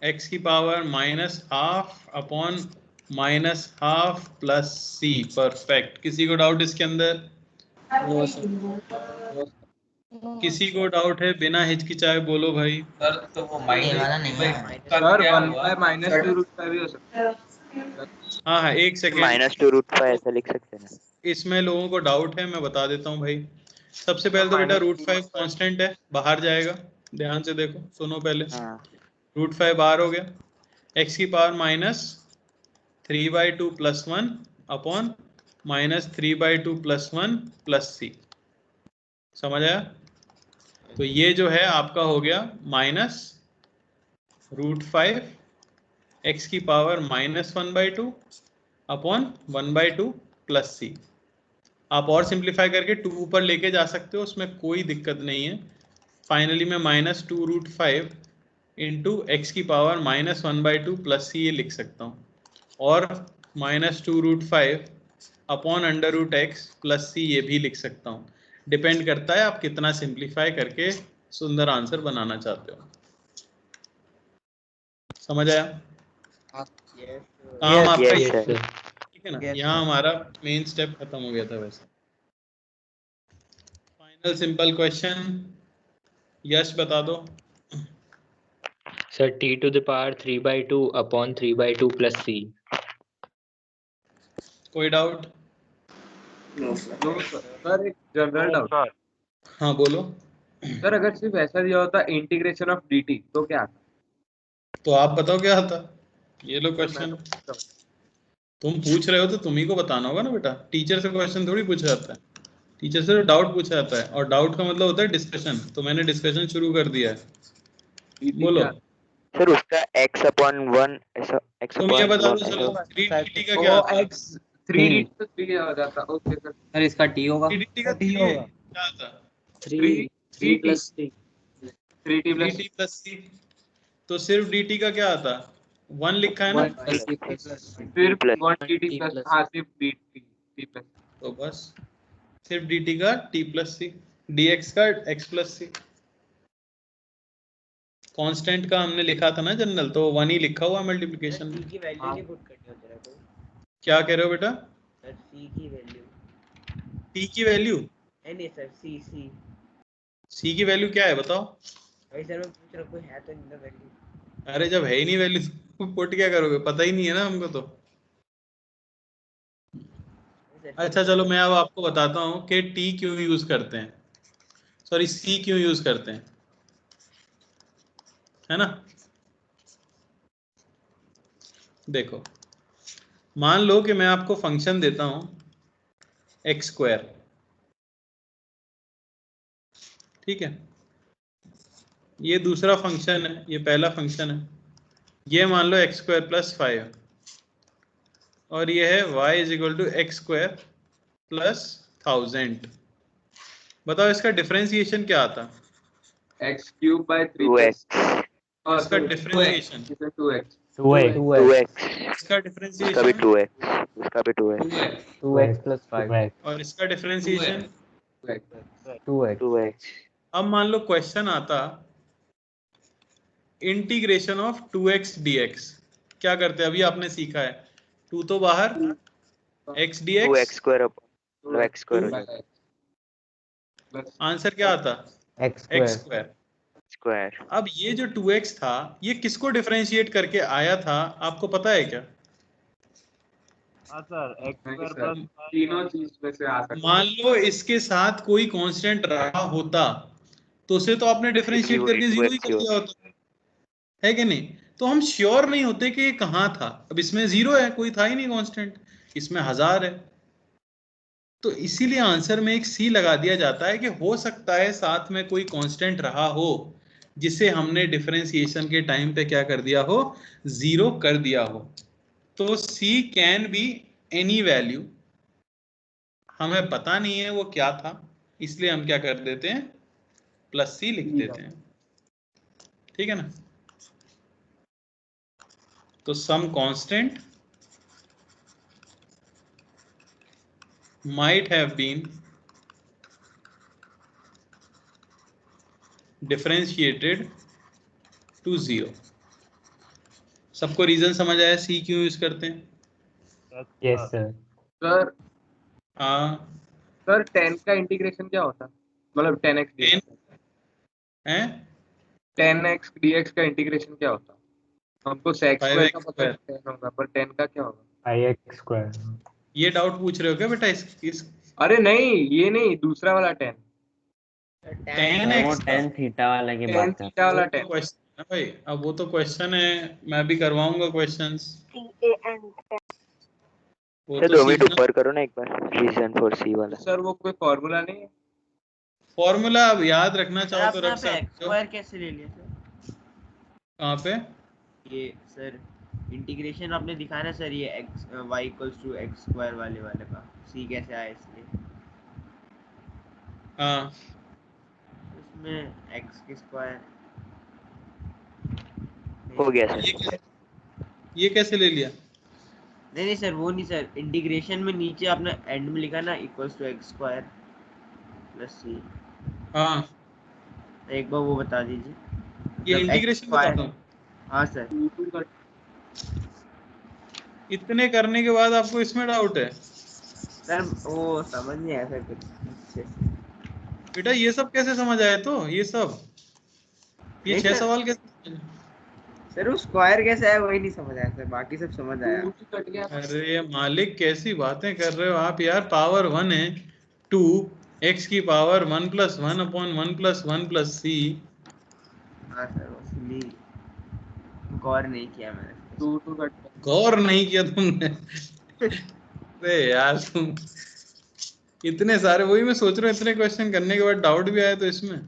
S1: x की पावर -½ प्लस c। परफेक्ट। किसी को डाउट इसके अंदर?
S3: No sir.
S1: किसी को डाउट है? बिना हिचकिचाए बोलो भाई।
S8: सर तो वो
S4: सर 1/-2√5 भी हो सकता है।
S1: हाँ हाँ, एक सेकेंड।
S10: -2√5 ऐसा लिख सकते हैं ना।
S1: इसमें लोगों को डाउट है, मैं बता देता हूँ भाई। सबसे पहले तो बेटा √5 कांस्टेंट है, बाहर जाएगा। ध्यान से देखो, सुनो पहले। √5 बाहर हो गया। x की power -3/2 plus 1 upon -3/2 plus 1 plus c। समझ आया? तो ये जो है आपका हो गया -√5 x की पावर -1/2 अपॉन 1/2 प्लस c। आप और सिंप्लीफाई करके 2 ऊपर लेके जा सकते हो, उसमें कोई दिक्कत नहीं है। फाइनली में -2√5 इंटू एक्स की पावर -1/2 प्लस सी ये लिख सकता हूँ, और -2√5 अपॉन √x प्लस सी ये भी लिख सकता हूँ। डिपेंड करता है आप कितना सिंप्लीफाई करके सुंदर आंसर बनाना चाहते हो। समझ आया? काम आपका
S10: yes, sir.
S1: ठीक है ना? यहाँ हमारा मेन स्टेप खत्म हो गया था। वैसे फाइनल सिंपल क्वेश्चन, यश बता दो।
S13: Sir t to the power 3/2 upon 3/2 plus c.
S1: कोई डाउट?
S4: नो सर, एक जनरल डाउट।
S1: हाँ बोलो।
S4: सर अगर सिर्फ ऐसा दिया होता इंटीग्रेशन ऑफ dt तो क्या आता?
S1: तो आप बताओ क्या आता? ये लो क्वेश्चन तुम पूछ रहे हो तो तुम ही को बताना होगा ना बेटा। टीचर से क्वेश्चन थोड़ी पूछा जाता है, टीचर से डाउट पूछा जाता है, और डाउट का मतलब होता है डिस्कशन। तो मैंने डिस्कशन शुरू कर दिया है, बोलो।
S10: सर उसका x upon 1 ऐसा x
S1: तुम ये
S10: upon
S1: बता
S10: 1
S1: दो चलो,
S10: ऐसा
S1: 3dt का क्या आता है?
S4: 3dt तो 3 आ जाता। Okay sir.
S3: सर इसका t होगा।
S1: 3dt का 3 होगा, क्या आता?
S3: 3 plus t
S4: 3t
S1: plus c। तो सिर्फ dt का क्या आता? 1 लिखा है ना?
S3: 1 plus t plus
S4: सिर्फ 1dt प्लस, हाँ सिर्फ dt प्लस।
S1: तो बस सिर्फ dt का t प्लस सी, dx का x प्लस सी। कांस्टेंट का हमने लिखा था ना जनरल, तो 1 ही लिखा हुआ मल्टीप्लिकेशन में।
S6: c की वैल्यू नहीं पुट करनी होती है तो
S1: क्या कह रहे हो बेटा?
S6: सर c की वैल्यू,
S1: t की वैल्यू?
S6: नहीं सर c
S1: c की वैल्यू क्या है बताओ?
S6: भाई सर मैं पूछ रहा हूँ, कोई है तो नहीं वैल्यू।
S1: अरे जब है ही नहीं वैल्यू तो पुट क्या करोगे? पता ही नहीं है ना हमको तो। अच्छा चलो मैं अब आपको बताता हूँ कि t क्यों यूज करते हैं, सॉरी c क्यों यूज करते हैं, है ना? देखो मान लो कि मैं आपको फंक्शन देता हूं x², ठीक है? ये दूसरा फंक्शन है, ये पहला फंक्शन है। ये मान लो x² + 5 और ये है y = x² + 1000। बताओ इसका डिफरेंशिएशन क्या आता?
S4: x³/3
S1: इसका डिफरेंशिएशन
S4: 2x
S10: 2x
S1: इसका
S10: उसका भी
S1: डिफरेंशिएशन
S10: 2x उसका भी 2x
S5: 2x plus 5
S1: और इसका डिफरेंशिएशन
S5: 2x।
S1: अब मान लो क्वेश्चन आता इंटीग्रेशन ऑफ 2x dx, क्या करते हैं? अभी आपने सीखा है 2 तो बाहर, x dx
S10: 2x² x² हो जाता है।
S1: आंसर क्या आता? x²। अब ये जो 2x था ये किसको डिफरेंशिएट करके आया था आपको पता है क्या?
S7: हाँ सर x² +
S4: तीनों चीज में से आ सकता है।
S1: मान लो इसके साथ कोई कांस्टेंट रहा होता तो उसे तो आपने डिफरेंशिएट करके 0 ही कर दिया होता, है कि नहीं? तो हम श्योर नहीं होते कि ये कहाँ था। अब इसमें 0 है, कोई था ही नहीं कांस्टेंट, इसमें 1000 है, तो इसीलिए आंसर में एक सी लगा दिया जाता है कि हो सकता है साथ में कोई कांस्टेंट रहा हो जिसे हमने डिफरेंशिएशन के टाइम पे क्या कर दिया हो, 0 कर दिया हो। तो सी कैन बी एनी वैल्यू, हमें पता नहीं है वो क्या था, इसलिए हम क्या कर देते हैं, +c लिख देते हैं, ठीक है ना? तो some constant might have been differentiated to 0। सबको रीजन समझ आया सी क्यों यूज करते हैं?
S13: Yes sir.
S4: सर
S1: हाँ
S4: सर 10 का इंटीग्रेशन क्या होता? मतलब 10x dx
S1: हैं?
S4: 10x dx का इंटीग्रेशन क्या होता? हमको x² का पता है 10 होगा, पर 10 का क्या होगा?
S13: 5x²।
S1: ये डाउट पूछ रहे हो क्या बेटा? इस
S4: अरे नहीं, ये नहीं, दूसरा वाला 10
S5: वो 10 थीटा वाला की बात कर।
S4: थीटा वाला 10
S1: क्वेश्चन है भाई, अब वो तो क्वेश्चन है, मैं भी करवाऊंगा क्वेश्चंस। वो
S10: सर
S1: तो
S10: 2 मिनट
S1: सीखना।
S10: ऊपर करो ना एक बार, रीजन फॉर सी वाला।
S4: सर वो कोई फार्मूला नहीं है?
S1: फॉर्मूला अब याद रखना चाहो तो रख सकते हो।
S6: x² कैसे ले लिया सर?
S1: कहाँ पे?
S6: ये सर इंटीग्रेशन आपने दिखाया ना सर, ये x y = x² वाले का c कैसे आया इसलिए?
S1: हाँ
S6: उसमें x²
S10: हो गया सर।
S1: ये कैसे ले लिया?
S6: नहीं सर, वो नहीं सर, इंटीग्रेशन में नीचे आपने एंड में लिखा ना equals to x square plus c.
S1: हाँ,
S6: एक बार वो बता दीजिए।
S1: ये
S6: मतलब
S1: इंटीग्रेशन बता दूं?
S6: हाँ सर।
S1: इतने करने के बाद आपको इसमें डाउट है?
S6: सर वो समझ नहीं आया सर कुछ अच्छे से।
S1: बेटा ये सब कैसे समझ आया? तो ये सब, ये
S6: नहीं
S1: 6
S6: सर,
S1: सवाल कैसे?
S6: सर वो स्क्वायर कैसे आया वही नहीं समझ आया सर, बाकी सब समझ आया।
S1: अरे मालिक कैसी बातें कर रहे हो आप यार, पावर 1 है 2, x की पावर 1 + 1 अपॉन 1 + 1 + c।
S6: हाँ सर, उसमें गौर नहीं किया मैंने।
S1: गौर नहीं किया तुमने? अरे यार तुम, इतने सारे, वही मैं सोच रहा हूँ, इतने क्वेश्चन करने के बाद डाउट भी आया तो इसमें।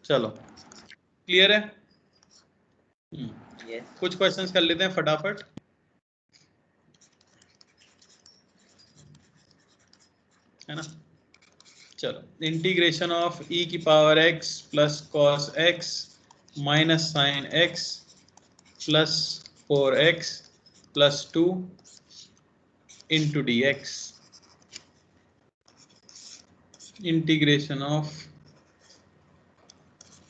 S1: चलो क्लियर है। कुछ क्वेश्चंस कर लेते हैं फटाफट, है ना। चलो, इंटीग्रेशन ऑफ e की power x plus cos x minus sine x plus 4x plus 2 into dx। Integration of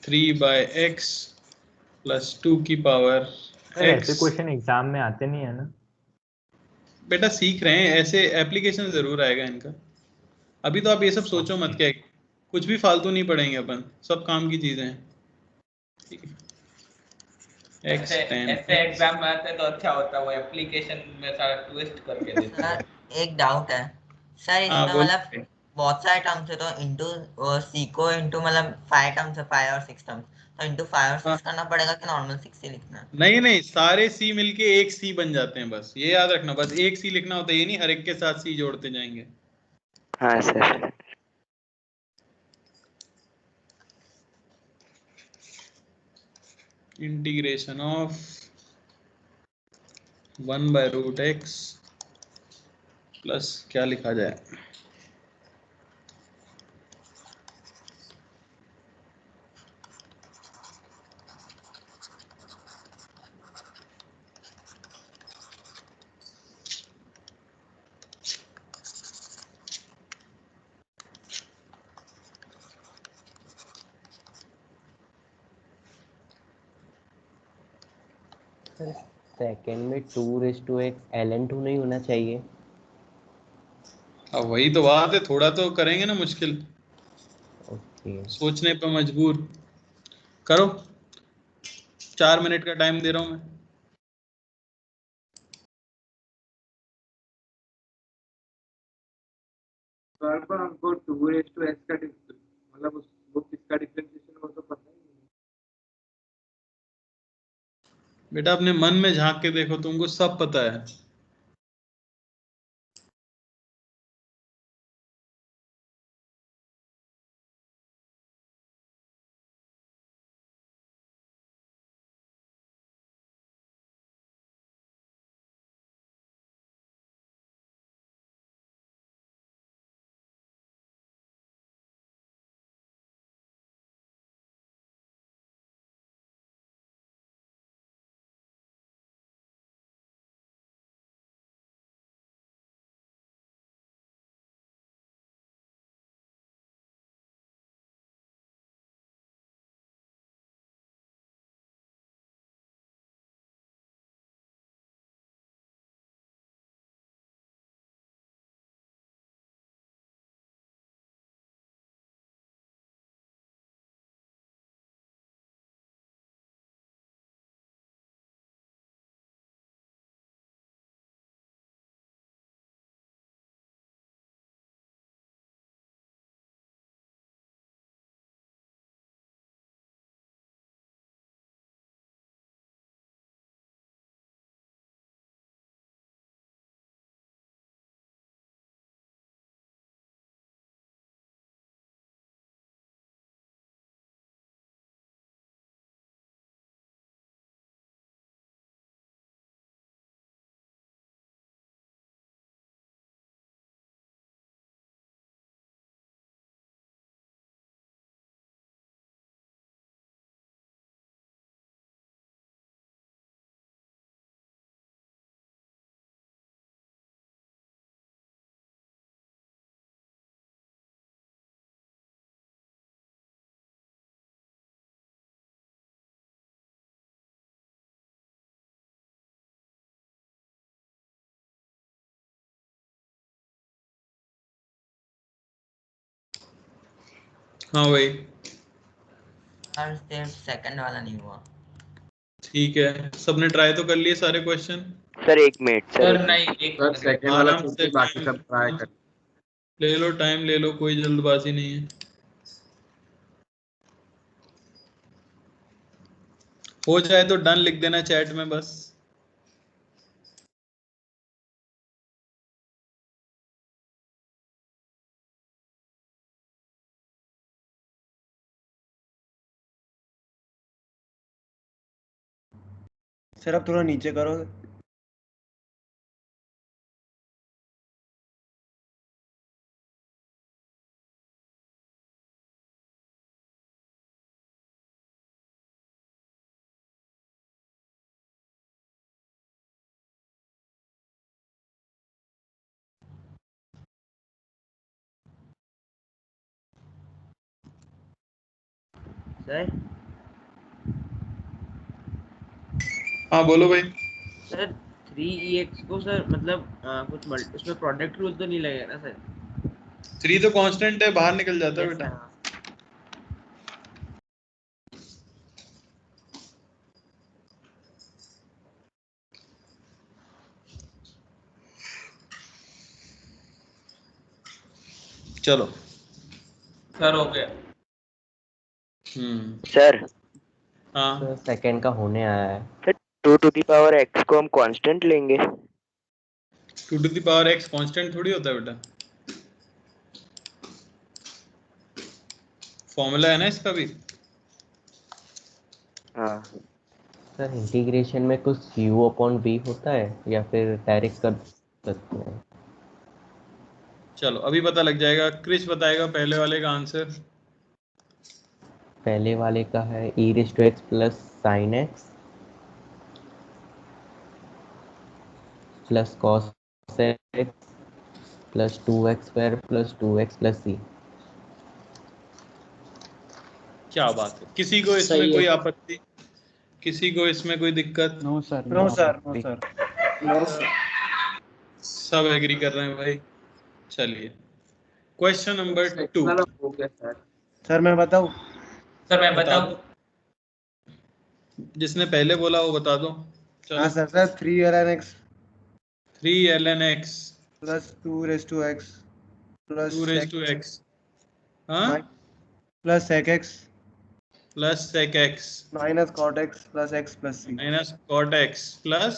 S1: 3/x plus 2 की पावर
S16: सर ऐसे
S1: x।
S16: क्वेश्चन एग्जाम में आते नहीं है ना?
S1: बेटा सीख रहे हैं, ऐसे एप्लीकेशन जरूर आएगा इनका। अभी तो आप ये सब सोचो मत, क्या कुछ भी फालतू नहीं पढ़ेंगे अपन, सब काम की चीजें हैं। ठीक है,
S8: ऐसे एग्जाम में आते तो अच्छा होता, वो एप्लीकेशन में सारा ट्विस्ट करके देते हैं।
S2: एक डाउट है सर,
S1: हाँ
S2: इसमें
S1: बोल।
S2: मतलब बहुत सारे टर्म्स है, तो इंटू सी को इंटू मतलब 5 टर्म्स है, 5 और 6 टर्म्स, तो इंटू 5 और 6 करना पड़ेगा कि नॉर्मल 6 ही लिखना है?
S1: नहीं नहीं, सारे सी मिलके एक सी बन जाते हैं, बस ये याद रखना, बस एक सी लिखना होता है, ये नहीं हर एक के साथ सी जोड़ते जाएंगे।
S10: हाँ sir.
S1: Integration of 1/√x plus क्या लिखा जाए,
S5: सेकंड में 2⁻x ln2 नहीं होना चाहिए?
S1: अब वही तो बात है, थोड़ा तो करेंगे ना मुश्किल,
S5: ओके।
S1: सोचने पे मजबूर करो। 4 मिनट का टाइम दे रहा हूं मैं।
S4: सर पर हमको 2⁻x का मतलब वो किसका डिफरेंशिएशन, वो तो पता ही नहीं।
S1: बेटा अपने मन में झांक के देखो, तुमको सब पता है। हाँ भाई
S2: सर सिर्फ सेकंड वाला नहीं हुआ।
S1: ठीक है, सबने ट्राई तो कर लिए सारे क्वेश्चन?
S10: सर एक मिनट
S8: सर नहीं, एक
S4: सर सेकंड वाला
S1: आराम
S4: छोड़
S1: से
S4: के बाकी सब ट्राई कर।
S1: ले लो, टाइम ले लो, कोई जल्दबाजी नहीं है। हो जाए तो डन लिख देना चैट में बस।
S6: सर अब थोड़ा नीचे करो। सर
S1: हाँ बोलो भाई।
S6: सर 3ex को सर मतलब कुछ उसमें प्रोडक्ट रूल तो नहीं लगेगा ना सर?
S1: 3 तो कांस्टेंट है, बाहर निकल जाता है
S6: Yes,
S1: बेटा।
S6: हाँ।
S1: चलो
S8: सर हो गया।
S10: सर
S1: हाँ
S5: तो सेकंड का होने आया है।
S10: Sir 2 to the power x को हम कांस्टेंट लेंगे।
S1: 2 to the power x constant थोड़ी होता है बेटा, फॉर्मूला है ना इसका भी।
S10: हाँ
S5: सर इंटीग्रेशन में कुछ u/v होता है या फिर डायरेक्ट कर सकते हैं?
S1: चलो अभी पता लग जाएगा। क्रिश बताएगा पहले वाले का आंसर।
S5: पहले वाले का है e⁻x plus sin x plus cos x plus 2x² plus 2x plus c।
S1: क्या बात है, किसी को इसमें
S3: सही है।
S1: कोई आपत्ति, किसी को इसमें कोई दिक्कत?
S9: No sir,
S6: no sir, no sir.
S3: No sir.
S1: सब एग्री कर रहे हैं भाई। चलिए क्वेश्चन नंबर 2।
S4: वाला हो गया सर।
S6: सर मैं बताऊं?
S8: सर मैं
S1: बता
S8: बताऊं?
S1: दो, जिसने पहले बोला वो बता दो। चलो
S6: हाँ sir 3ln x
S1: 3ln x
S6: plus 2 plus
S1: 2 raised to x हाँ
S6: plus sec x
S1: plus sec x
S6: minus cot x plus x plus c
S1: minus cot x plus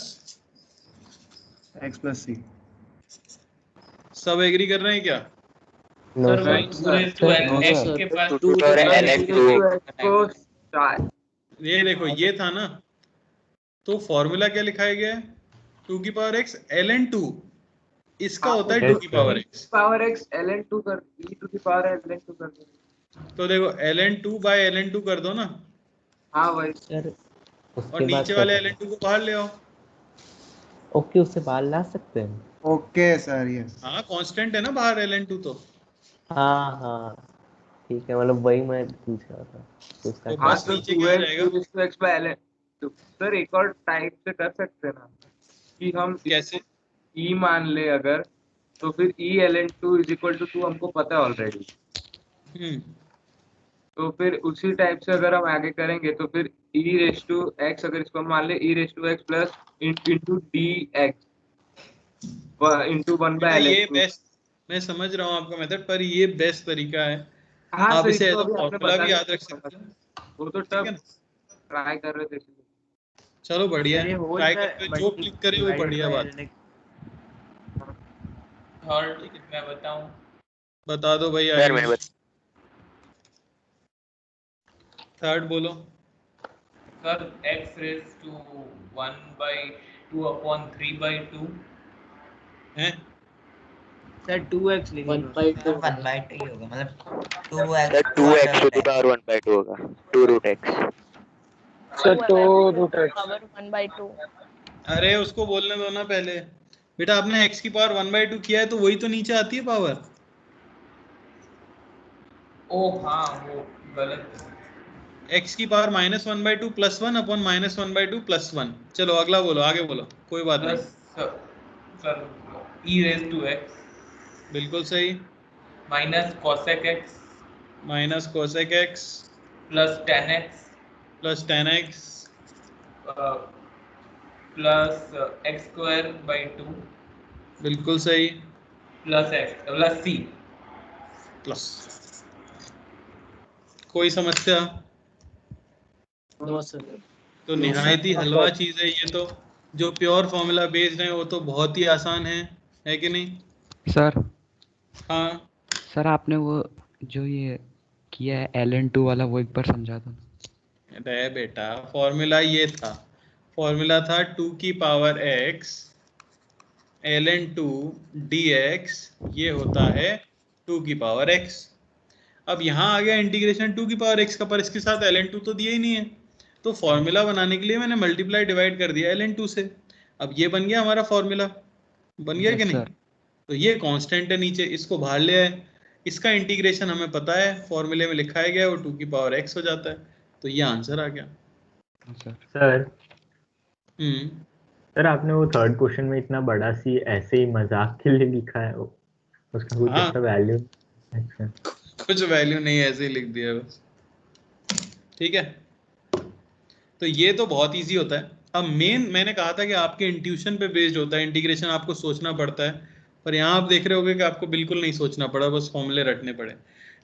S6: x plus c।
S1: सब एग्री कर रहे हैं क्या?
S5: नो
S8: सर वही
S5: sir.
S8: 2 raised to
S5: no
S8: x
S5: sir.
S8: के पास
S10: 2 to the power ln 2
S1: ये देखो ये था ना, तो फॉर्मूला क्या लिखाया गया है? 2 की पावर x ln 2, इसका होता है 2 की power x।
S4: Power x ln 2 कर e to the power ln 2 कर दो।
S1: तो देखो ln 2 बाय ln 2 कर दो ना,
S4: हाँ भाई
S5: सर
S1: और
S5: उसके बाद
S1: नीचे वाले ln 2 को बाहर ले आओ।
S5: ओके, उससे बाहर ला सकते हैं।
S6: Okay sir yes.
S1: हाँ कांस्टेंट है ना बाहर ln 2 तो।
S5: हाँ हाँ ठीक है, मतलब वही मैं पूछ रहा था तो उसका
S1: तो
S4: हाँ
S1: बस
S4: तो
S1: नीचे क्या
S4: 2x
S1: जाएगा?
S4: 2 to x by ln 2। Sir एक और टाइप से कर सकते हैं ना कि हम
S1: कैसे?
S4: e मान ले अगर, तो फिर e ln 2 is equal to 2 हमको पता है ऑलरेडी। तो फिर उसी टाइप से अगर हम आगे करेंगे तो फिर e raised to x, अगर इसको हम मान ले e raised to x plus into dx into 1 by ln
S1: ये
S4: 2।
S1: बेस्ट, मैं समझ रहा हूँ आपका मेथड, पर ये बेस्ट तरीका है।
S4: हाँ
S1: आप
S4: सर
S1: इसे एज
S4: इसको
S1: अ
S4: अभी आपने
S1: फॉर्मूला
S4: बता
S1: भी याद
S4: दिया,
S1: रख सकते हैं।
S4: वो तो
S1: ठीक है
S4: तब
S1: ना?
S4: ट्राई कर रहे थे इसलिए।
S1: चलो बढ़िया
S6: सर ये
S1: है,
S6: होल
S1: ट्राई
S6: का
S1: करके जो क्लिक करे वो बढ़िया बात है।
S8: थर्ड मैं बताऊं?
S1: बता दो भाई
S10: सर मैं
S1: आयुष। थर्ड बोलो।
S8: Sir x raised to 1 by 2 upon 3 by 2
S1: हैं?
S6: सर 2x लिखिए।
S2: 1/2 ही होगा, मतलब 2x
S10: sir 2x to the power 1/2 होगा, 2 root x।
S11: Sir 2 root x
S14: power 1/2।
S1: अरे उसको बोलने दो ना पहले। बेटा आपने x की पावर 1/2 किया है तो वही तो नीचे आती है पावर।
S8: ओ हाँ वो गलत।
S1: x की पावर -1/2 प्लस 1 अपॉन -1/2 प्लस 1। चलो अगला बोलो, आगे बोलो, कोई बात नहीं।
S8: Sir e raised to x
S1: बिल्कुल सही।
S8: minus cosec x
S1: minus cosec x
S8: plus 10x
S1: plus 10x
S8: plus x square by 2
S1: बिल्कुल सही
S8: plus x plus c
S1: plus. कोई समस्या?
S3: No sir.
S1: तो निहायत ही हलवा चीज है ये तो, जो प्योर फॉर्मूला बेस्ड है वो तो बहुत ही आसान है कि नहीं?
S9: सर
S1: हाँ
S9: सर आपने वो जो ये किया है LN2 वाला वो एक बार समझा दो।
S1: अरे बेटा फॉर्मूला ये था, फॉर्मूला था 2 की पावर x ln2 dx, ये होता है 2 की पावर x। अब यहाँ आ गया इंटीग्रेशन 2 की पावर x का, पर इसके साथ ln2 तो दिया ही नहीं है, तो फॉर्मूला बनाने के लिए मैंने मल्टीप्लाई डिवाइड कर दिया ln2 से। अब ये बन गया हमारा फॉर्मूला, बन गया कि नहीं? तो ये कांस्टेंट है नीचे, इसको बाहर ले आए, इसका इंटीग्रेशन हमें पता है, फॉर्मूले में लिखा है गया वो 2 की पावर x हो जाता है, तो ये आंसर आ गया।
S16: सर
S1: हम्म
S16: सर आपने वो थर्ड क्वेश्चन में इतना बड़ा सी ऐसे ही मजाक के लिए लिखा है, उसका कुछ
S1: हाँ।
S16: ऐसा वैल्यू? अच्छा
S1: कुछ वैल्यू नहीं, ऐसे ही लिख दिया बस, ठीक है। तो ये तो बहुत इजी होता है। अब मेन मैंने कहा था कि आपके इंट्यूशन पे बेस्ड होता है, इंटीग्रेशन आपको सोचना पड़ता है, पर यहाँ आप देख रहे होगे कि आपको बिल्कुल नहीं सोचना पड़ा, बस फॉर्मूले रटने पड़े।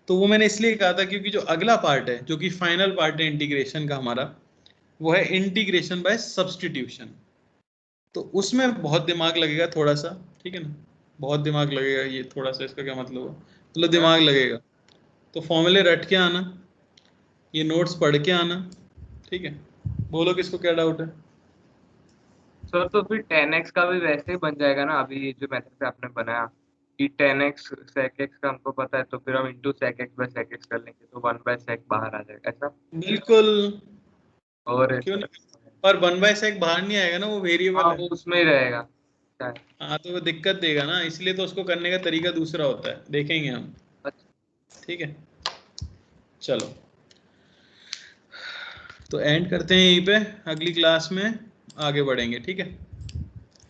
S1: तो वो मैंने इसलिए कहा था क्योंकि जो अगला पार्ट है, जो कि फाइनल पार्ट है इंटीग्रेशन का हमारा, वो है इंटीग्रेशन बाय सब्सटीट्यूशन। तो उसमें बहुत दिमाग लगेगा थोड़ा सा, ठीक है ना, बहुत दिमाग लगेगा। ये थोड़ा सा इसका क्या मतलब है? मतलब दिमाग लगेगा, तो फॉर्मूले रट के आना, ये नोट्स पढ़ के आना, ठीक है। बोलो किसको क्या डाउट है?
S4: सर तो फिर 10x का भी वैसे ही बन जाएगा ना, अभी ये जो मेथड से आपने बनाया कि 10x sec x का हमको पता है, तो फिर हम into sec x by sec x कर लेंगे, तो 1 बाय sec बाहर आ जाएगा ऐसा।
S1: बिल्कुल,
S4: और
S1: क्यों नहीं? पर 1 बाय sec बाहर नहीं आएगा ना, वो वेरिएबल
S4: हाँ
S1: है।
S4: वो उसमें ही रहेगा।
S1: हाँ तो वो दिक्कत देगा ना, इसलिए तो उसको करने का तरीका दूसरा होता है, देखेंगे हम, ठीक है। चलो तो एंड करते हैं यहीं पे, अगली क्लास में आगे बढ़ेंगे, ठीक है।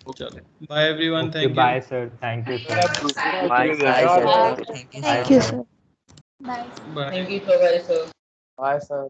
S1: चलो bye everyone,
S16: okay
S1: thank you.
S16: Bye sir, thank you sir.
S10: Bye sir.
S2: Thank you
S14: thank you sir.
S1: Bye.
S8: Thank you so much sir.
S11: Bye sir.